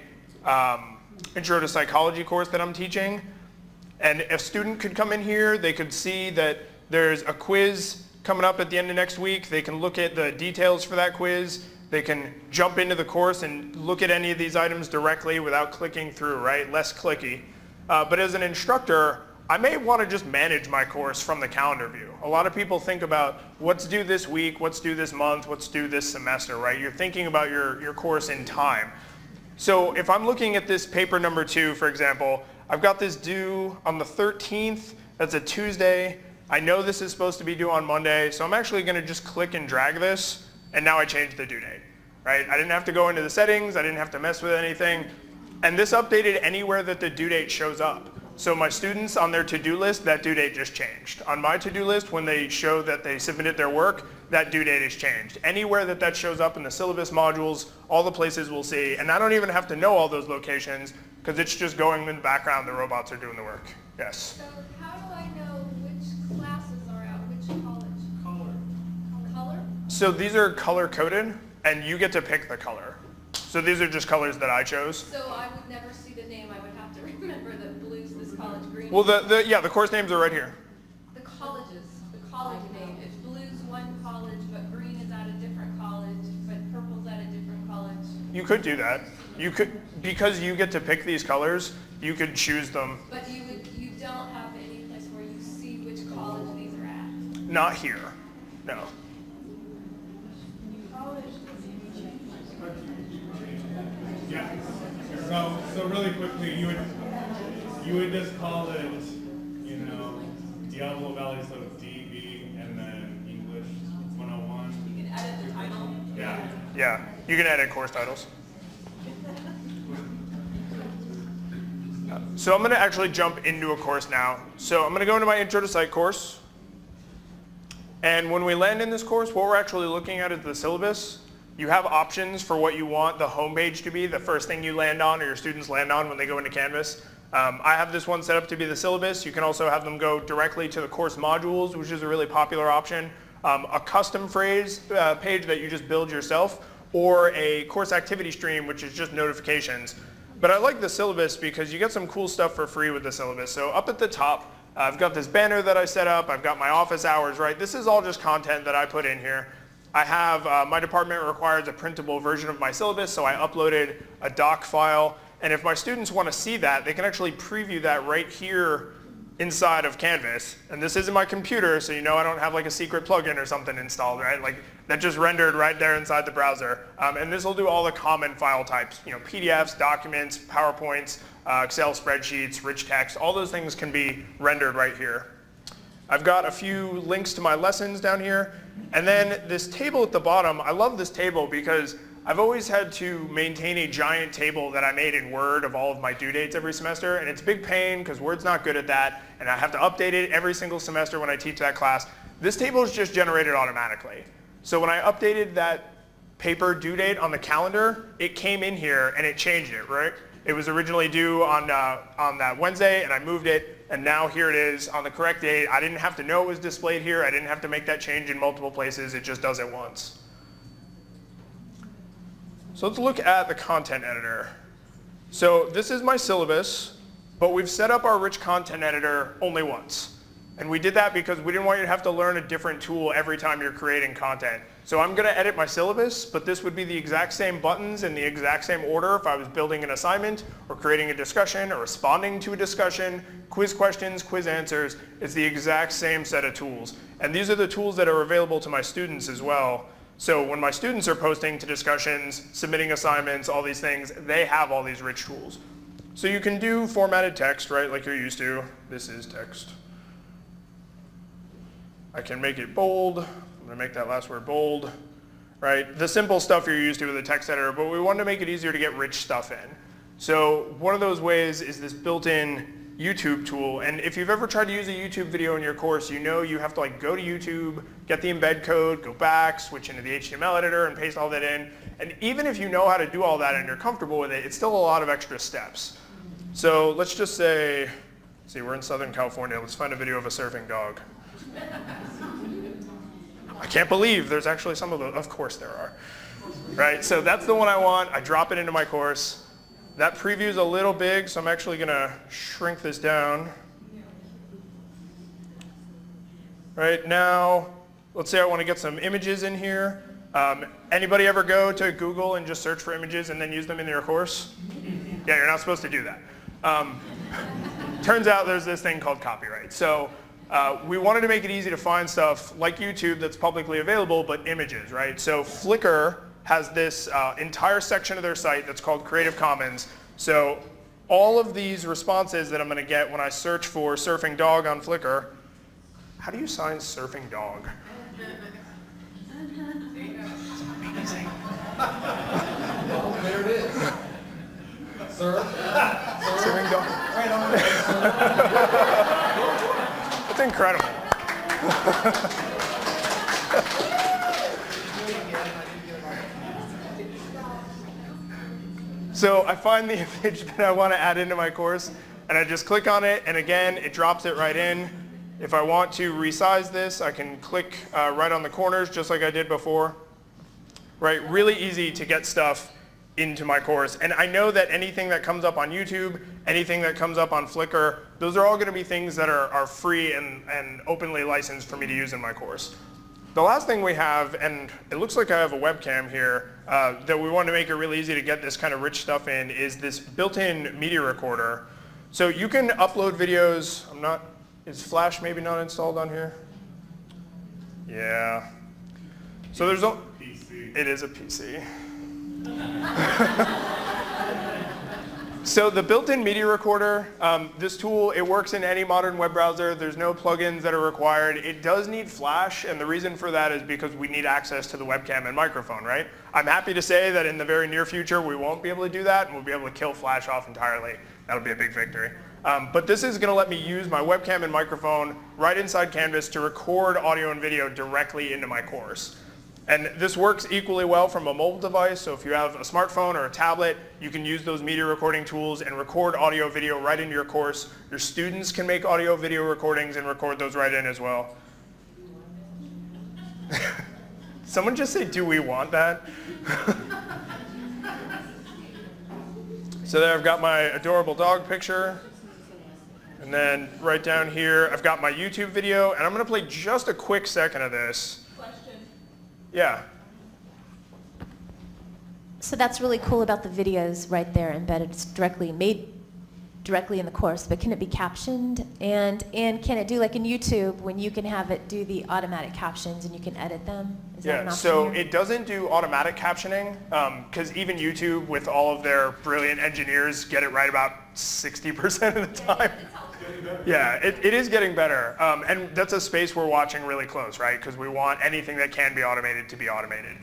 Intro to Psychology course that I'm teaching. And a student could come in here, they could see that there's a quiz coming up at the end of next week. They can look at the details for that quiz. They can jump into the course and look at any of these items directly without clicking through, right? Less clicky. But as an instructor, I may want to just manage my course from the calendar view. A lot of people think about what's due this week, what's due this month, what's due this semester, right? You're thinking about your course in time. So if I'm looking at this paper number 2, for example, I've got this due on the 13th. That's a Tuesday. I know this is supposed to be due on Monday, so I'm actually going to just click and drag this, and now I changed the due date, right? I didn't have to go into the settings. I didn't have to mess with anything. And this updated anywhere that the due date shows up. So my students on their to-do list, that due date just changed. On my to-do list, when they show that they submitted their work, that due date is changed. Anywhere that that shows up in the syllabus modules, all the places we'll see. And I don't even have to know all those locations because it's just going in the background. The robots are doing the work. Yes?
So how do I know which classes are at which college? Color?
So these are color-coded, and you get to pick the color. So these are just colors that I chose.
So I would never see the name. I would have to remember that blue's this college, green.
Well, the course names are right here.
The colleges, the college name. If blue's one college, but green is at a different college, but purple's at a different college.
You could do that. You could, because you get to pick these colors, you could choose them.
But you don't have any place where you see which college these are at.
Not here, no.
Yeah. So really quickly, you would just call it, Diablo Valley, so DV, and then English 101.
You can edit the title.
Yeah.
Yeah, you can edit course titles. So I'm going to actually jump into a course now. So I'm going to go into my Intro to Psych course. And when we land in this course, what we're actually looking at is the syllabus. You have options for what you want the homepage to be, the first thing you land on or your students land on when they go into Canvas. I have this one set up to be the syllabus. You can also have them go directly to the course modules, which is a really popular option. A custom phrase page that you just build yourself, or a course activity stream, which is just notifications. But I like the syllabus because you get some cool stuff for free with the syllabus. So up at the top, I've got this banner that I set up. I've got my office hours, right? This is all just content that I put in here. I have, my department requires a printable version of my syllabus, so I uploaded a doc file. And if my students want to see that, they can actually preview that right here inside of Canvas. And this isn't my computer, so I don't have like a secret plugin or something installed, right? Like that just rendered right there inside the browser. And this will do all the common file types, PDFs, documents, PowerPoints, Excel spreadsheets, rich text, all those things can be rendered right here. I've got a few links to my lessons down here. And then this table at the bottom, I love this table because I've always had to maintain a giant table that I made in Word of all of my due dates every semester, and it's a big pain because Word's not good at that, and I have to update it every single semester when I teach that class. This table is just generated automatically. So when I updated that paper due date on the calendar, it came in here and it changed it, right? It was originally due on that Wednesday, and I moved it, and now here it is on the correct date. I didn't have to know it was displayed here. I didn't have to make that change in multiple places. It just does it once. So let's look at the content editor. So this is my syllabus, but we've set up our rich content editor only once. And we did that because we didn't want you to have to learn a different tool every time you're creating content. So I'm going to edit my syllabus, but this would be the exact same buttons in the exact same order if I was building an assignment or creating a discussion or responding to a discussion, quiz questions, quiz answers. It's the exact same set of tools. And these are the tools that are available to my students as well. So when my students are posting to discussions, submitting assignments, all these things, they have all these rich tools. So you can do formatted text, right, like you're used to. This is text. I can make it bold. I'm going to make that last word bold, right? The simple stuff you're used to with a text editor, but we want to make it easier to get rich stuff in. So one of those ways is this built-in YouTube tool. And if you've ever tried to use a YouTube video in your course, you know you have to go to YouTube, get the embed code, go back, switch into the HTML editor, and paste all that in. And even if you know how to do all that and you're comfortable with it, it's still a lot of extra steps. So let's just say, see, we're in Southern California. Let's find a video of a surfing dog. I can't believe there's actually some of those. Of course there are. Right? So that's the one I want. I drop it into my course. That preview's a little big, so I'm actually going to shrink this down. Right now, let's say I want to get some images in here. Anybody ever go to Google and just search for images and then use them in your course? Yeah, you're not supposed to do that. Turns out there's this thing called copyright. So we wanted to make it easy to find stuff like YouTube that's publicly available, but images, right? So Flickr has this entire section of their site that's called Creative Commons. So all of these responses that I'm going to get when I search for surfing dog on Flickr, how do you sign surfing dog? Amazing.
There it is.
Surfing dog.
Right on.
That's incredible. So I find the image that I want to add into my course, and I just click on it, and again, it drops it right in. If I want to resize this, I can click right on the corners, just like I did before. Right, really easy to get stuff into my course. And I know that anything that comes up on YouTube, anything that comes up on Flickr, those are all going to be things that are free and openly licensed for me to use in my course. The last thing we have, and it looks like I have a webcam here, that we want to make it really easy to get this kind of rich stuff in, is this built-in media recorder. So you can upload videos. Is Flash maybe not installed on here? Yeah. So there's a PC. It is a PC. So the built-in media recorder, this tool, it works in any modern web browser. There's no plugins that are required. It does need Flash, and the reason for that is because we need access to the webcam and microphone, right? I'm happy to say that in the very near future, we won't be able to do that, and we'll be able to kill Flash off entirely. That'll be a big victory. But this is going to let me use my webcam and microphone right inside Canvas to record audio and video directly into my course. And this works equally well from a mobile device, so if you have a smartphone or a tablet, you can use those media recording tools and record audio video right into your course. Your students can make audio video recordings and record those right in as well. Someone just say, do we want that? So there I've got my adorable dog picture. And then right down here, I've got my YouTube video, and I'm going to play just a quick second of this. Yeah.
So that's really cool about the videos right there embedded. It's made directly in the course, but can it be captioned? And can it do like in YouTube when you can have it do the automatic captions and you can edit them? Is that an option
so
here?
it doesn't do automatic captioning because even YouTube with all of their brilliant engineers get it right about 60% of the time. Yeah, it is getting better. And that's a space we're watching really close, right? Because we want anything that can be automated to be automated.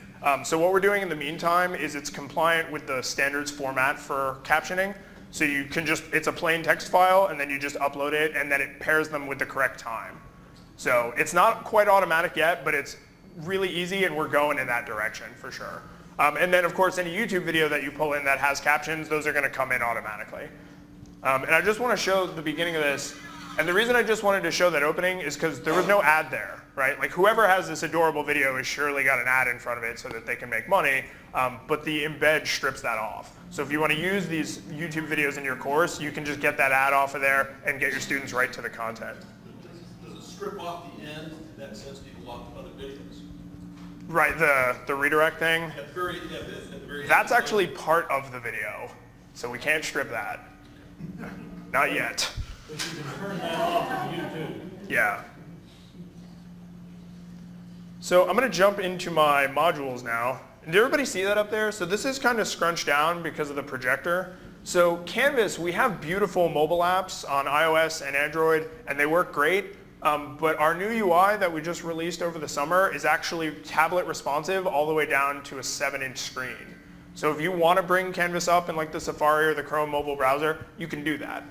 So what we're doing in the meantime is it's compliant with the standards format for captioning. So you can it's a plain text file, and then you just upload it, and then it pairs them with the correct time. So it's not quite automatic yet, but it's really easy, and we're going in that direction for sure. And then, of course, any YouTube video that you pull in that has captions, those are going to come in automatically. And I just want to show the beginning of this. And the reason I just wanted to show that opening is because there was no ad there, right? Like whoever has this adorable video has surely got an ad in front of it so that they can make money, but the embed strips that off. So if you want to use these YouTube videos in your course, you can just get that ad off of there and get your students right to the content.
Does it strip off the end? In that sense, people watch other videos.
Right, the redirect thing.
At the very end.
That's actually part of the video, so we can't strip that. Not yet.
But you can turn that off on YouTube.
Yeah. So I'm going to jump into my modules now. Did everybody see that up there? So this is kind of scrunched down because of the projector. So Canvas, we have beautiful mobile apps on iOS and Android, and they work great. But our new UI that we just released over the summer is actually tablet responsive all the way down to a 7-inch screen. So if you want to bring Canvas up in like the Safari or the Chrome mobile browser, you can do that.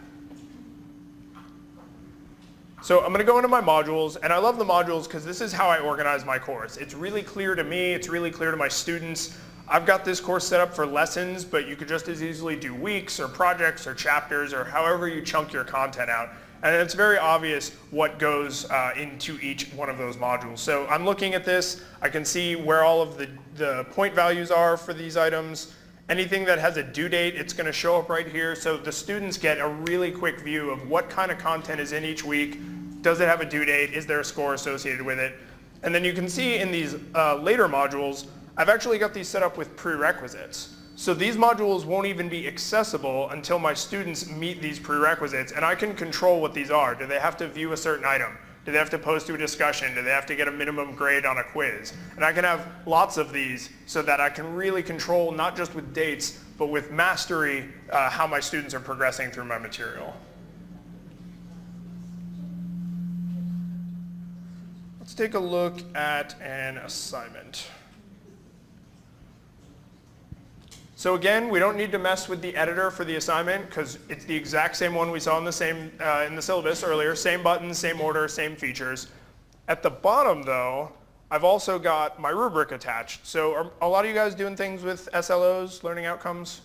So I'm going to go into my modules, and I love the modules because this is how I organize my course. It's really clear to me, it's really clear to my students. I've got this course set up for lessons, but you could just as easily do weeks or projects or chapters or however you chunk your content out. And it's very obvious what goes into each one of those modules. So I'm looking at this, I can see where all of the point values are for these items. Anything that has a due date, it's going to show up right here. So the students get a really quick view of what kind of content is in each week. Does it have a due date? Is there a score associated with it? And then you can see in these later modules, I've actually got these set up with prerequisites. So these modules won't even be accessible until my students meet these prerequisites, and I can control what these are. Do they have to view a certain item? Do they have to post to a discussion? Do they have to get a minimum grade on a quiz? And I can have lots of these so that I can really control, not just with dates, but with mastery, how my students are progressing through my material. Let's take a look at an assignment. So again, we don't need to mess with the editor for the assignment because it's the exact same one we saw in the syllabus earlier. Same buttons, same order, same features. At the bottom though, I've also got my rubric attached. So are a lot of you guys doing things with SLOs, learning outcomes?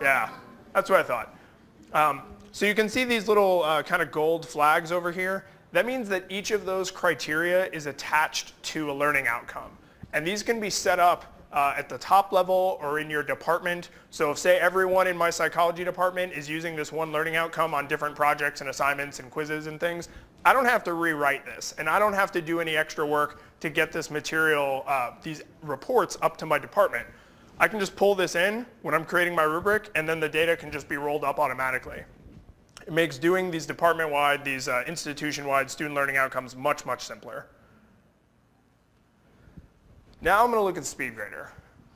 Yeah, that's what I thought. So you can see these little kind of gold flags over here. That means that each of those criteria is attached to a learning outcome. And these can be set up at the top level or in your department. So if say everyone in my psychology department is using this one learning outcome on different projects and assignments and quizzes and things, I don't have to rewrite this and I don't have to do any extra work to get this material, these reports up to my department. I can just pull this in when I'm creating my rubric and then the data can just be rolled up automatically. It makes doing these department-wide, these institution-wide student learning outcomes much, much simpler. Now I'm going to look at SpeedGrader.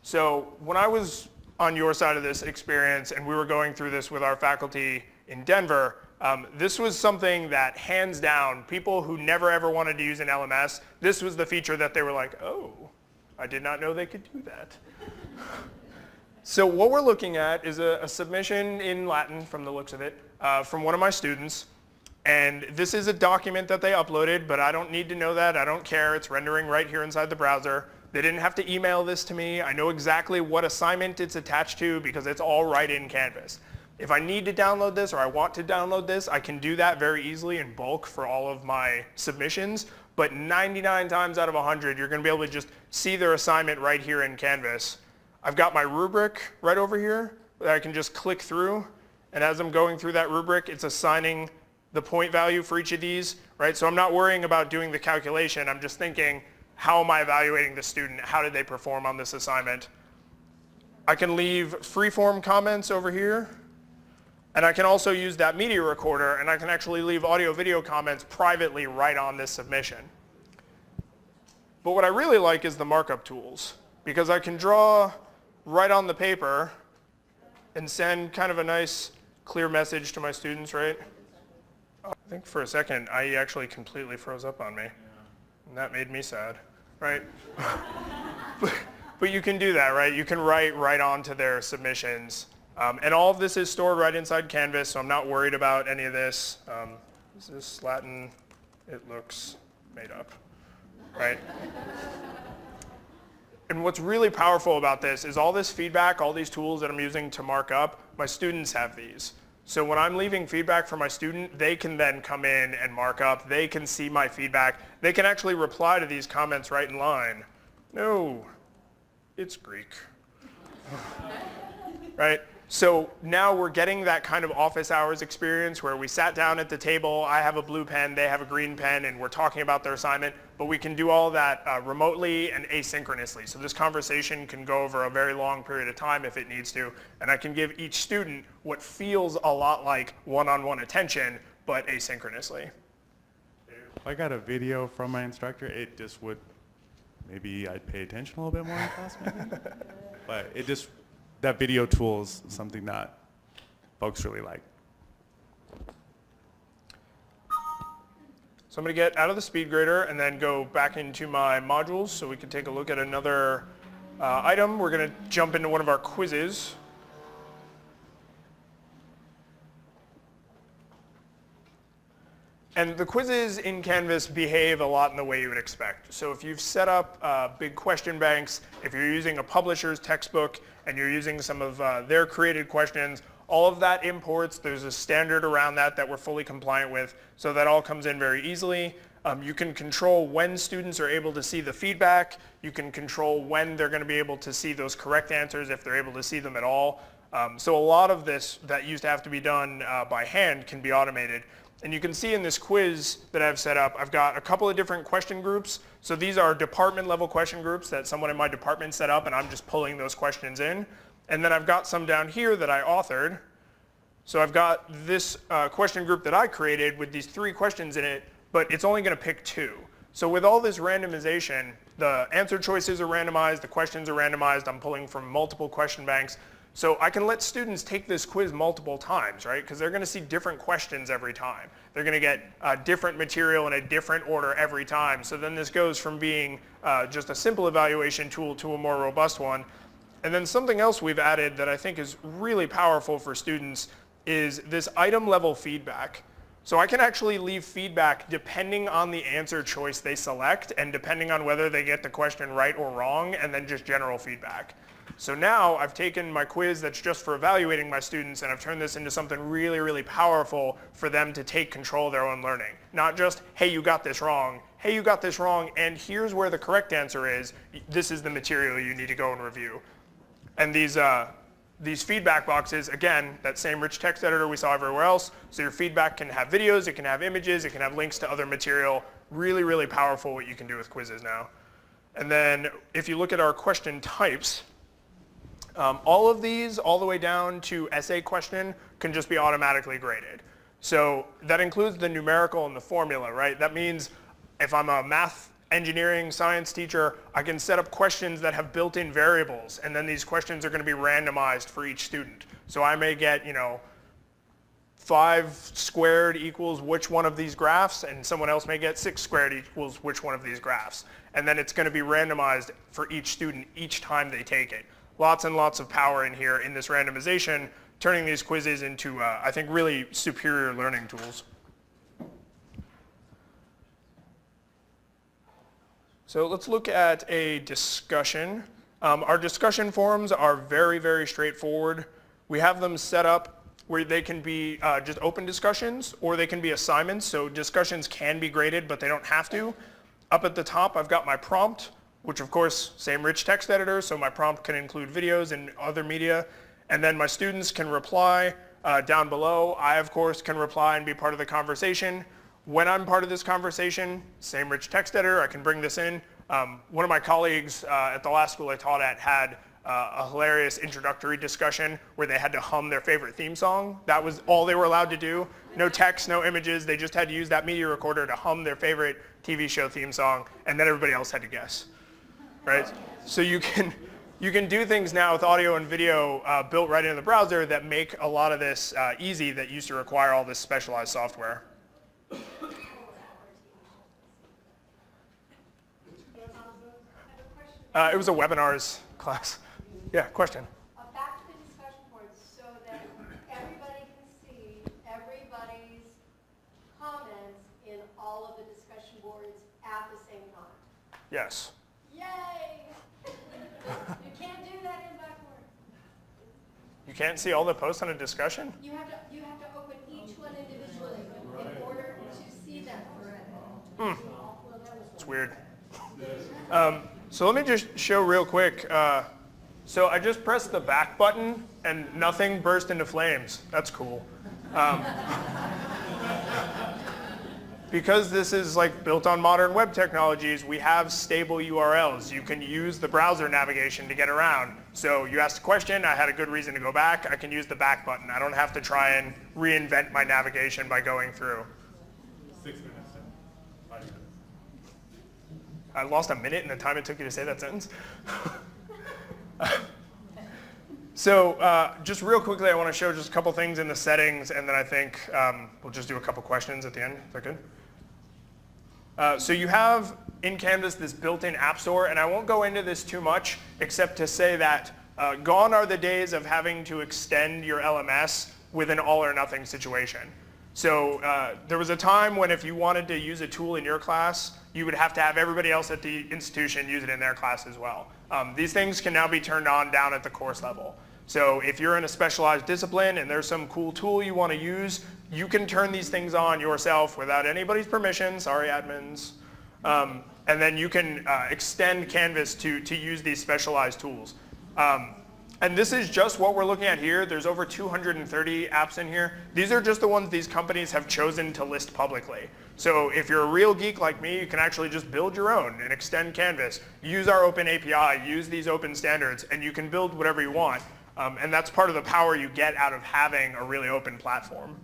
So when I was on your side of this experience and we were going through this with our faculty in Denver, this was something that hands down, people who never ever wanted to use an LMS, this was the feature that they were like, oh, I did not know they could do that. So what we're looking at is a submission in Latin from the looks of it, from one of my students. And this is a document that they uploaded, but I don't need to know that. I don't care. It's rendering right here inside the browser. They didn't have to email this to me. I know exactly what assignment it's attached to because it's all right in Canvas. If I need to download this or I want to download this, I can do that very easily in bulk for all of my submissions. But 99 times out of 100, you're going to be able to just see their assignment right here in Canvas. I've got my rubric right over here that I can just click through. And as I'm going through that rubric, it's assigning the point value for each of these, right? So I'm not worrying about doing the calculation. I'm just thinking, how am I evaluating the student? How did they perform on this assignment? I can leave free-form comments over here. And I can also use that media recorder, and I can actually leave audio-video comments privately right on this submission. But what I really like is the markup tools, because I can draw right on the paper and send kind of a nice, clear message to my students, right? I think for a second, I actually completely froze up on me. And that made me sad, right? but you can do that, right? You can write right onto their submissions. And all of this is stored right inside Canvas, so I'm not worried about any of this. Is this Latin? It looks made up, right? And what's really powerful about this is all this feedback, all these tools that I'm using to mark up, my students have these. So when I'm leaving feedback for my student, they can then come in and mark up. They can see my feedback. They can actually reply to these comments right in line. No, it's Greek. Right? So now we're getting that kind of office hours experience where we sat down at the table, I have a blue pen, they have a green pen, and we're talking about their assignment, but we can do all that remotely and asynchronously. So this conversation can go over a very long period of time if it needs to, and I can give each student what feels a lot like one-on-one attention, but asynchronously.
If I got a video from my instructor, it just would, maybe I'd pay attention a little bit more in class maybe. But it just, that video tool is something that folks really like.
So I'm going to get out of the speed grader and then go back into my modules so we can take a look at another item. We're going to jump into one of our quizzes. And the quizzes in Canvas behave a lot in the way you would expect. So if you've set up big question banks, if you're using a publisher's textbook and you're using some of their created questions, all of that imports. There's a standard around that that we're fully compliant with, so that all comes in very easily. You can control when students are able to see the feedback. You can control when they're going to be able to see those correct answers, if they're able to see them at all. So a lot of this that used to have to be done by hand can be automated. And you can see in this quiz that I've set up, I've got a couple of different question groups. So these are department level question groups that someone in my department set up, and I'm just pulling those questions in. And then I've got some down here that I authored. So I've got this question group that I created with these 3 questions in it, but it's only going to pick 2. So with all this randomization, the answer choices are randomized, the questions are randomized, I'm pulling from multiple question banks. So I can let students take this quiz multiple times, right? Because they're going to see different questions every time. They're going to get different material in a different order every time. So then this goes from being just a simple evaluation tool to a more robust one. And then something else we've added that I think is really powerful for students is this item level feedback. So I can actually leave feedback depending on the answer choice they select and depending on whether they get the question right or wrong, and then just general feedback. So now I've taken my quiz that's just for evaluating my students and I've turned this into something really, really powerful for them to take control of their own learning. Not just, hey, you got this wrong. Hey, you got this wrong, and here's where the correct answer is. This is the material you need to go and review. And these feedback boxes, again, that same rich text editor we saw everywhere else. So your feedback can have videos, it can have images, it can have links to other material. Really, really powerful what you can do with quizzes now. And then if you look at our question types, all of these, all the way down to essay question, can just be automatically graded. So that includes the numerical and the formula, right? That means if I'm a math, engineering, science teacher, I can set up questions that have built-in variables, and then these questions are going to be randomized for each student. So I may get, 5 squared equals which one of these graphs, and someone else may get 6 squared equals which one of these graphs. And then it's going to be randomized for each student each time they take it. Lots and lots of power in here in this randomization, turning these quizzes into, I think, really superior learning tools. So let's look at a discussion. Our discussion forums are very, very straightforward. We have them set up where they can be just open discussions, or they can be assignments. So discussions can be graded, but they don't have to. Up at the top, I've got my prompt, which of course, same rich text editor, so my prompt can include videos and other media. And then my students can reply down below. I, of course, can reply and be part of the conversation. When I'm part of this conversation, same rich text editor, I can bring this in. One of my colleagues at the last school I taught at had a hilarious introductory discussion where they had to hum their favorite theme song. That was all they were allowed to do. No text, no images. They just had to use that media recorder to hum their favorite TV show theme song, and then everybody else had to guess. Right? So you can do things now with audio and video built right into the browser that make a lot of this easy that used to require all this specialized software. It was a webinars class. Yeah, question.
Back to the discussion boards so that everybody can see everybody's comments in all of the discussion boards at the same time.
Yes.
Yay!
You can't see all the posts on a discussion?
You have to open each one individually in order to see them forever.
It's weird. So let me just show real quick. So I just pressed the back button and nothing burst into flames. That's cool. Because this is like built on modern web technologies, we have stable URLs. You can use the browser navigation to get around. So you asked a question, I had a good reason to go back, I can use the back button. I don't have to try and reinvent my navigation by going through.
6 minutes. 5 minutes.
I lost a minute in the time it took you to say that sentence. So just real quickly, I want to show just a couple things in the settings, and then I think we'll just do a couple questions at the end. Is that good? So you have in Canvas this built-in app store, and I won't go into this too much, except to say that gone are the days of having to extend your LMS with an all or nothing situation. So there was a time when if you wanted to use a tool in your class, you would have to have everybody else at the institution use it in their class as well. These things can now be turned on down at the course level. So if you're in a specialized discipline and there's some cool tool you want to use, you can turn these things on yourself without anybody's permission, sorry admins, and then you can extend Canvas to use these specialized tools. And this is just what we're looking at here. There's over 230 apps in here. These are just the ones these companies have chosen to list publicly. So if you're a real geek like me, you can actually just build your own and extend Canvas. Use our open API, use these open standards, and you can build whatever you want. And that's part of the power you get out of having a really open platform.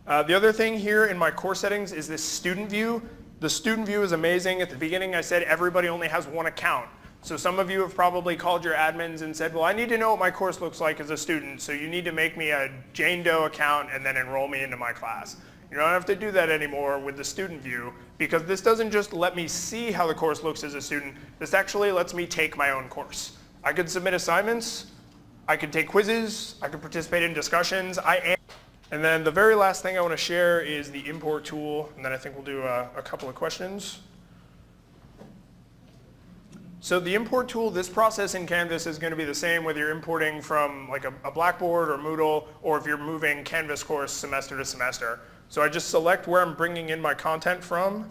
The other thing here in my course settings is this student view. The student view is amazing. At the beginning I said everybody only has one account. So some of you have probably called your admins and said, well, I need to know what my course looks like as a student, so you need to make me a Jane Doe account and then enroll me into my class. You don't have to do that anymore with the student view, because this doesn't just let me see how the course looks as a student, this actually lets me take my own course. I could submit assignments, I could take quizzes, I could participate in discussions, and then the very last thing I want to share is the import tool, and then I think we'll do a couple of questions. So the import tool, this process in Canvas is going to be the same whether you're importing from like a Blackboard or Moodle, or if you're moving Canvas course semester to semester. So I just select where I'm bringing in my content from,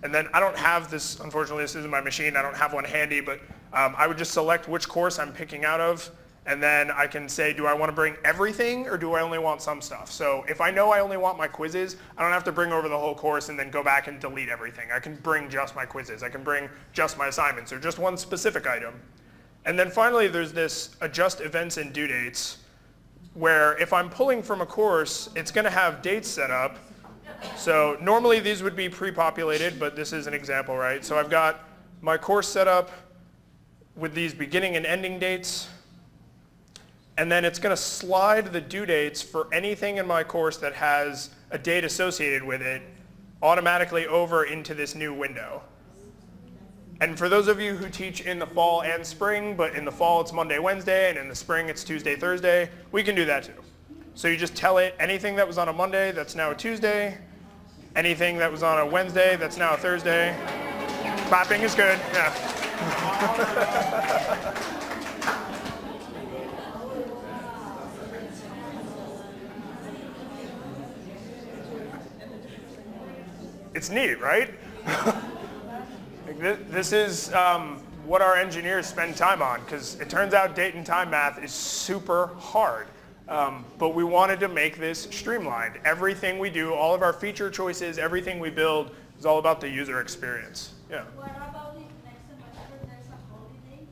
and then I don't have this, unfortunately this isn't my machine, I don't have one handy, but I would just select which course I'm picking out of, and then I can say, do I want to bring everything or do I only want some stuff? So if I know I only want my quizzes, I don't have to bring over the whole course and then go back and delete everything. I can bring just my quizzes. I can bring just my assignments or just one specific item. And then finally there's this adjust events and due dates, where if I'm pulling from a course, it's going to have dates set up. So normally these would be pre-populated, but this is an example, right? So I've got my course set up with these beginning and ending dates. And then it's going to slide the due dates for anything in my course that has a date associated with it automatically over into this new window. And for those of you who teach in the fall and spring, but in the fall it's Monday, Wednesday, and in the spring it's Tuesday, Thursday, we can do that too. So you just tell it anything that was on a Monday, that's now a Tuesday. Anything that was on a Wednesday, that's now a Thursday. Clapping is good, yeah. It's neat, right? This is what our engineers spend time on, because it turns out date and time math is super hard. But we wanted to make this streamlined. Everything we do, all of our feature choices, everything we build is all about the user experience. Yeah.
What about the next semester, there's a holiday?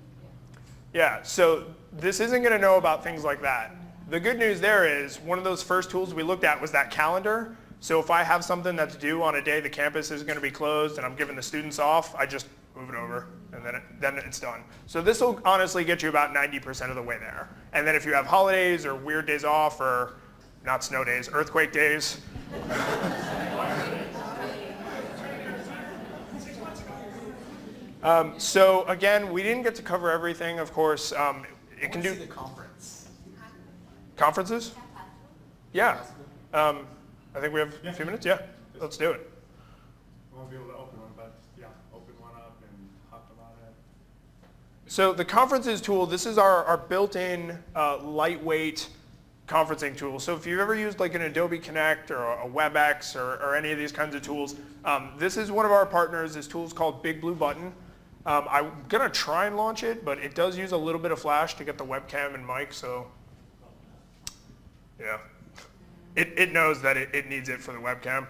Yeah, so this isn't going to know about things like that. The good news there is one of those first tools we looked at was that calendar. So if I have something that's due on a day the campus is going to be closed and I'm giving the students off, I just move it over and then it's done. So this will honestly get you about 90% of the way there. And then if you have holidays or weird days off, or not snow days, earthquake days. So again, we didn't get to cover everything, of course. It can do
the conference.
Conferences? Yeah. I think we have a few minutes. Yeah, let's do it.
We won't be able to open one, but yeah, open one up and talk about it.
So the conferences tool, this is our built-in lightweight conferencing tool. So if you've ever used like an Adobe Connect or a WebEx or any of these kinds of tools, this is one of our partners. This tool is called Big Blue Button. I'm going to try and launch it, but it does use a little bit of flash to get the webcam and mic, so yeah. It knows that it needs it for the webcam.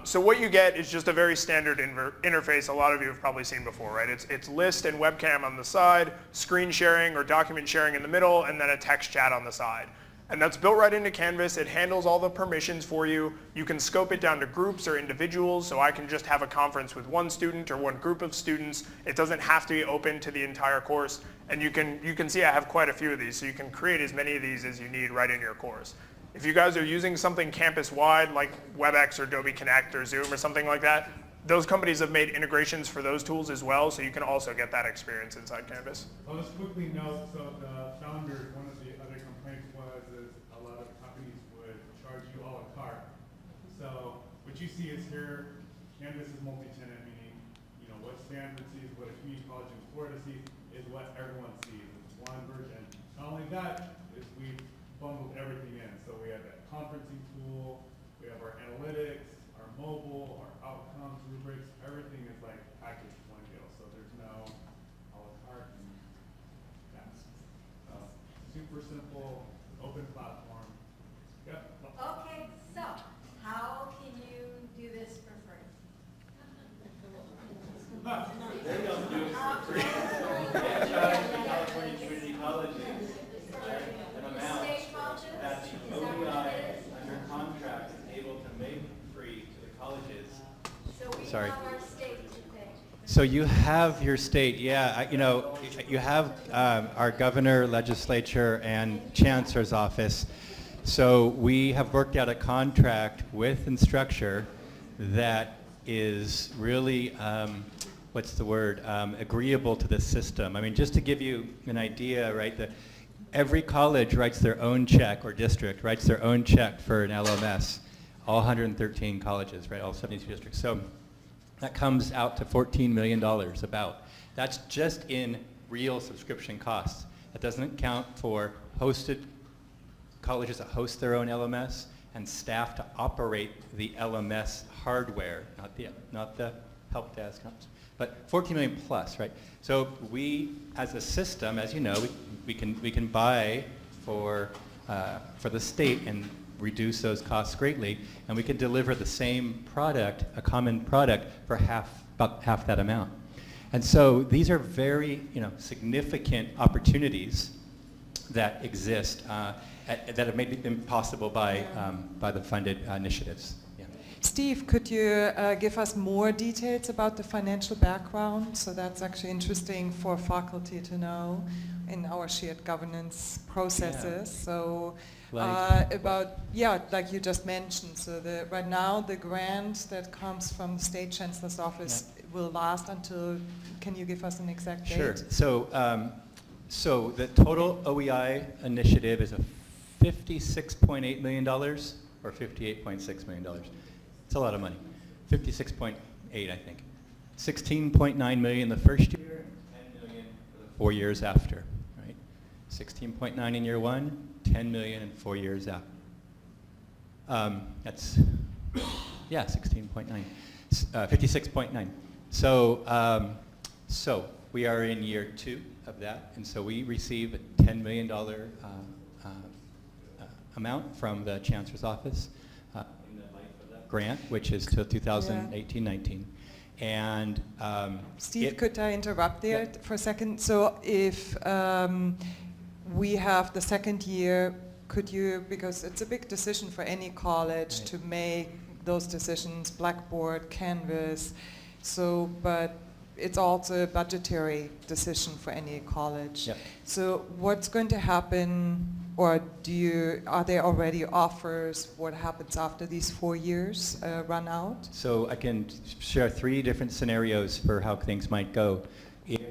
So what you get is just a very standard interface a lot of you have probably seen before, right? It's list and webcam on the side, screen sharing or document sharing in the middle, and then a text chat on the side. And that's built right into Canvas. It handles all the permissions for you. You can scope it down to groups or individuals, so I can just have a conference with one student or one group of students. It doesn't have to be open to the entire course. And you can see I have quite a few of these, so you can create as many of these as you need right in your course. If you guys are using something campus-wide like WebEx or Adobe Connect or Zoom or something like that, those companies have made integrations for those tools as well, so you can also get that experience inside Canvas.
I'll just quickly note, so the founders, one of the other complaints was is a lot of companies would charge you a la carte. So what you see is here, Canvas is multi-tenant, meaning what Stanford sees, what a community college in Florida sees, is what everyone sees. It's one version. Not only that, is we've bundled everything in. So we have that conferencing tool, we have our analytics, our mobile, our outcomes, rubrics, everything is like packaged in one deal. So there's no a la carte. And, yeah. Super simple, open platform. Yep.
Okay, so how can you do this for free?
They don't do it for free. They charge California community colleges an amount that the OEI under contract is able to make free to the colleges.
So we
Sorry.
have our state to pay.
So you have your state, yeah. You have our governor, legislature, and chancellor's office. So we have worked out a contract with Instructure that is really, agreeable to the system. I mean, just to give you an idea, right? Every college writes their own check, or district writes their own check for an LMS. All 113 colleges, right? All 72 districts. So that comes out to $14 million about. That's just in real subscription costs. That doesn't count for hosted colleges that host their own LMS and staff to operate the LMS hardware, not the help desk, but 14 million plus, right? So we, as a system, as you know, we can buy for the state and reduce those costs greatly, and we can deliver the same product, a common product, for about half that amount. And so these are very significant opportunities that exist that have made them possible by the funded initiatives. Yeah.
Steve, could you give us more details about the financial background? So that's actually interesting for faculty to know in our shared governance processes. Yeah. So like you just mentioned, so right now the grant that comes from the State Chancellor's Office will last until, can you give us an exact date?
Sure. So the total OEI initiative is a $56.8 million or $58.6 million. It's a lot of money. 56.8, I think. 16.9 million the first year, and 10 million for the 4 years after, right? 16.9 in year one, 10 million in 4 years after. That's, 16.9, 56.9. So we are in year 2 of that, and so we receive a $10 million amount from the Chancellor's Office in the life of that grant, which is till 2018-19. And
Steve, could I interrupt there for a second? So if we have the second year, could you, because it's a big decision for any college to make those decisions, Blackboard, Canvas, but it's also a budgetary decision for any college.
Yep.
So what's going to happen, or are there already offers? What happens after these 4 years run out?
So I can share 3 different scenarios for how things might go. If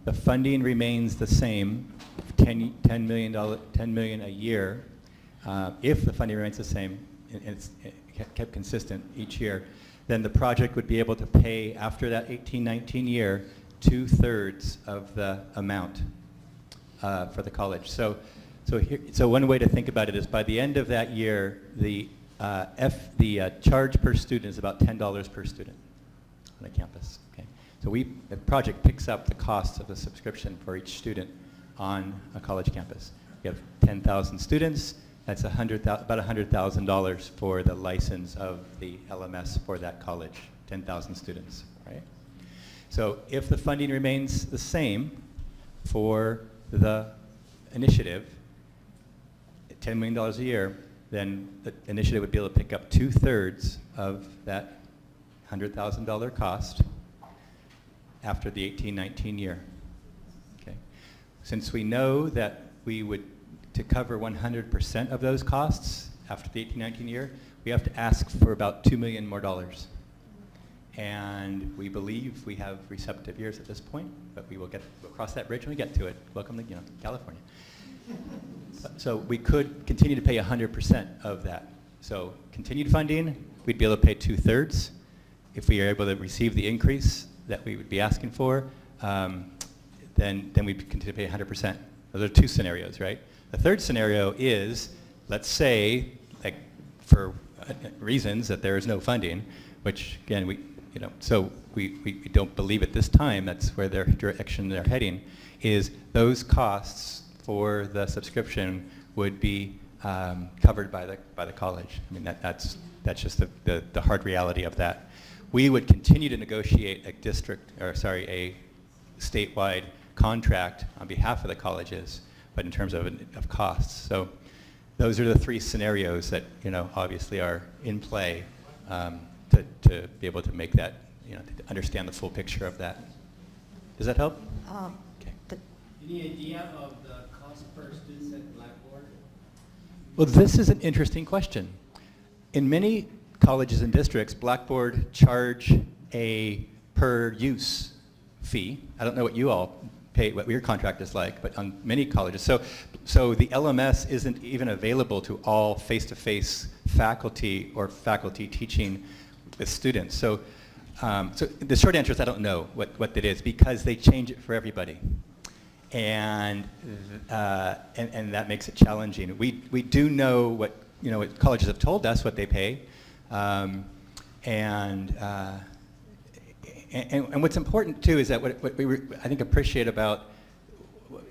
the funding remains the same, $10 million a year, if the funding remains the same, and it's kept consistent each year, then the project would be able to pay, after that 18-19 year, 2/3 of the amount for the college. So one way to think about it is by the end of that year, the charge per student is about $10 per student on a campus. Okay, so the project picks up the cost of the subscription for each student on a college campus. You have 10,000 students. That's about $100,000 for the license of the LMS for that college. 10,000 students, right? So if the funding remains the same for the initiative, $10 million a year, then the initiative would be able to pick up 2/3 of that $100,000 cost after the 18-19 year. Okay. Since we know that to cover 100% of those costs after the 18-19 year, we have to ask for about $2 million more. And we believe we have receptive ears at this point, but we'll cross that bridge when we get to it. Welcome to California. So we could continue to pay 100% of that. So continued funding, we'd be able to pay 2/3. If we are able to receive the increase that we would be asking for, then we'd continue to pay 100%. Those are two scenarios, right? The third scenario is, let's say, like for reasons that there is no funding, which again we don't believe at this time. That's where their direction they're heading. Is those costs for the subscription would be covered by the college. I mean that's just the hard reality of that. We would continue to negotiate a statewide contract on behalf of the colleges, but in terms of costs. So those are the three scenarios that obviously are in play to be able to make that, to understand the full picture of that. Does that help? Okay.
Any idea of the cost per student at Blackboard?
Well, this is an interesting question. In many colleges and districts, Blackboard charge a per use fee. I don't know what you all pay, what your contract is like, but on many colleges. So the LMS isn't even available to all face-to-face faculty or faculty teaching with students. So the short answer is I don't know what that is, because they change it for everybody. And that makes it challenging. We do know what colleges have told us what they pay, and what's important too is that what we I think appreciate about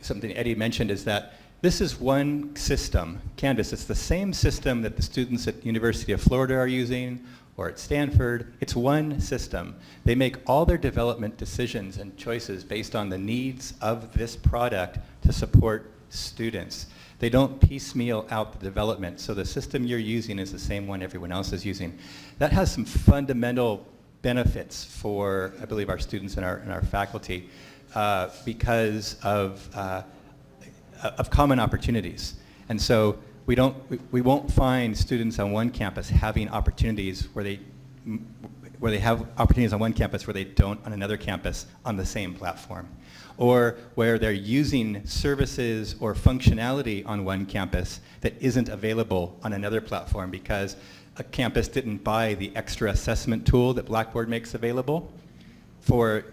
something Eddie mentioned is that this is one system, Canvas. It's the same system that the students at the University of Florida are using, or at Stanford. It's one system. They make all their development decisions and choices based on the needs of this product to support students. They don't piecemeal out the development, so the system you're using is the same one everyone else is using. That has some fundamental benefits for, I believe, our students and our faculty because of common opportunities. And so we won't find students on one campus having opportunities where they have opportunities on one campus where they don't on another campus on the same platform, or where they're using services or functionality on one campus that isn't available on another platform because a campus didn't buy the extra assessment tool that Blackboard makes available for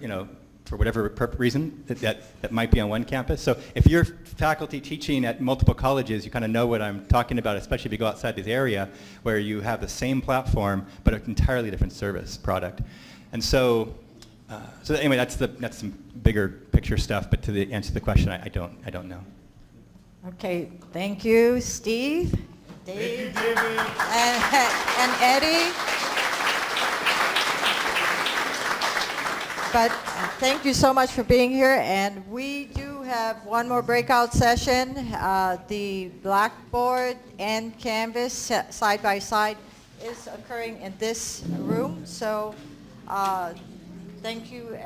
whatever reason that might be on one campus. So if you're faculty teaching at multiple colleges, you kind of know what I'm talking about, especially if you go outside this area where you have the same platform but an entirely different service product. And so anyway, that's some bigger picture stuff. But to answer the question, I don't know.
Okay, thank you, Steve, Dave, and Eddie. But thank you so much for being here, and we do have one more breakout session. The Blackboard and Canvas side by side is occurring in this room, so thank you.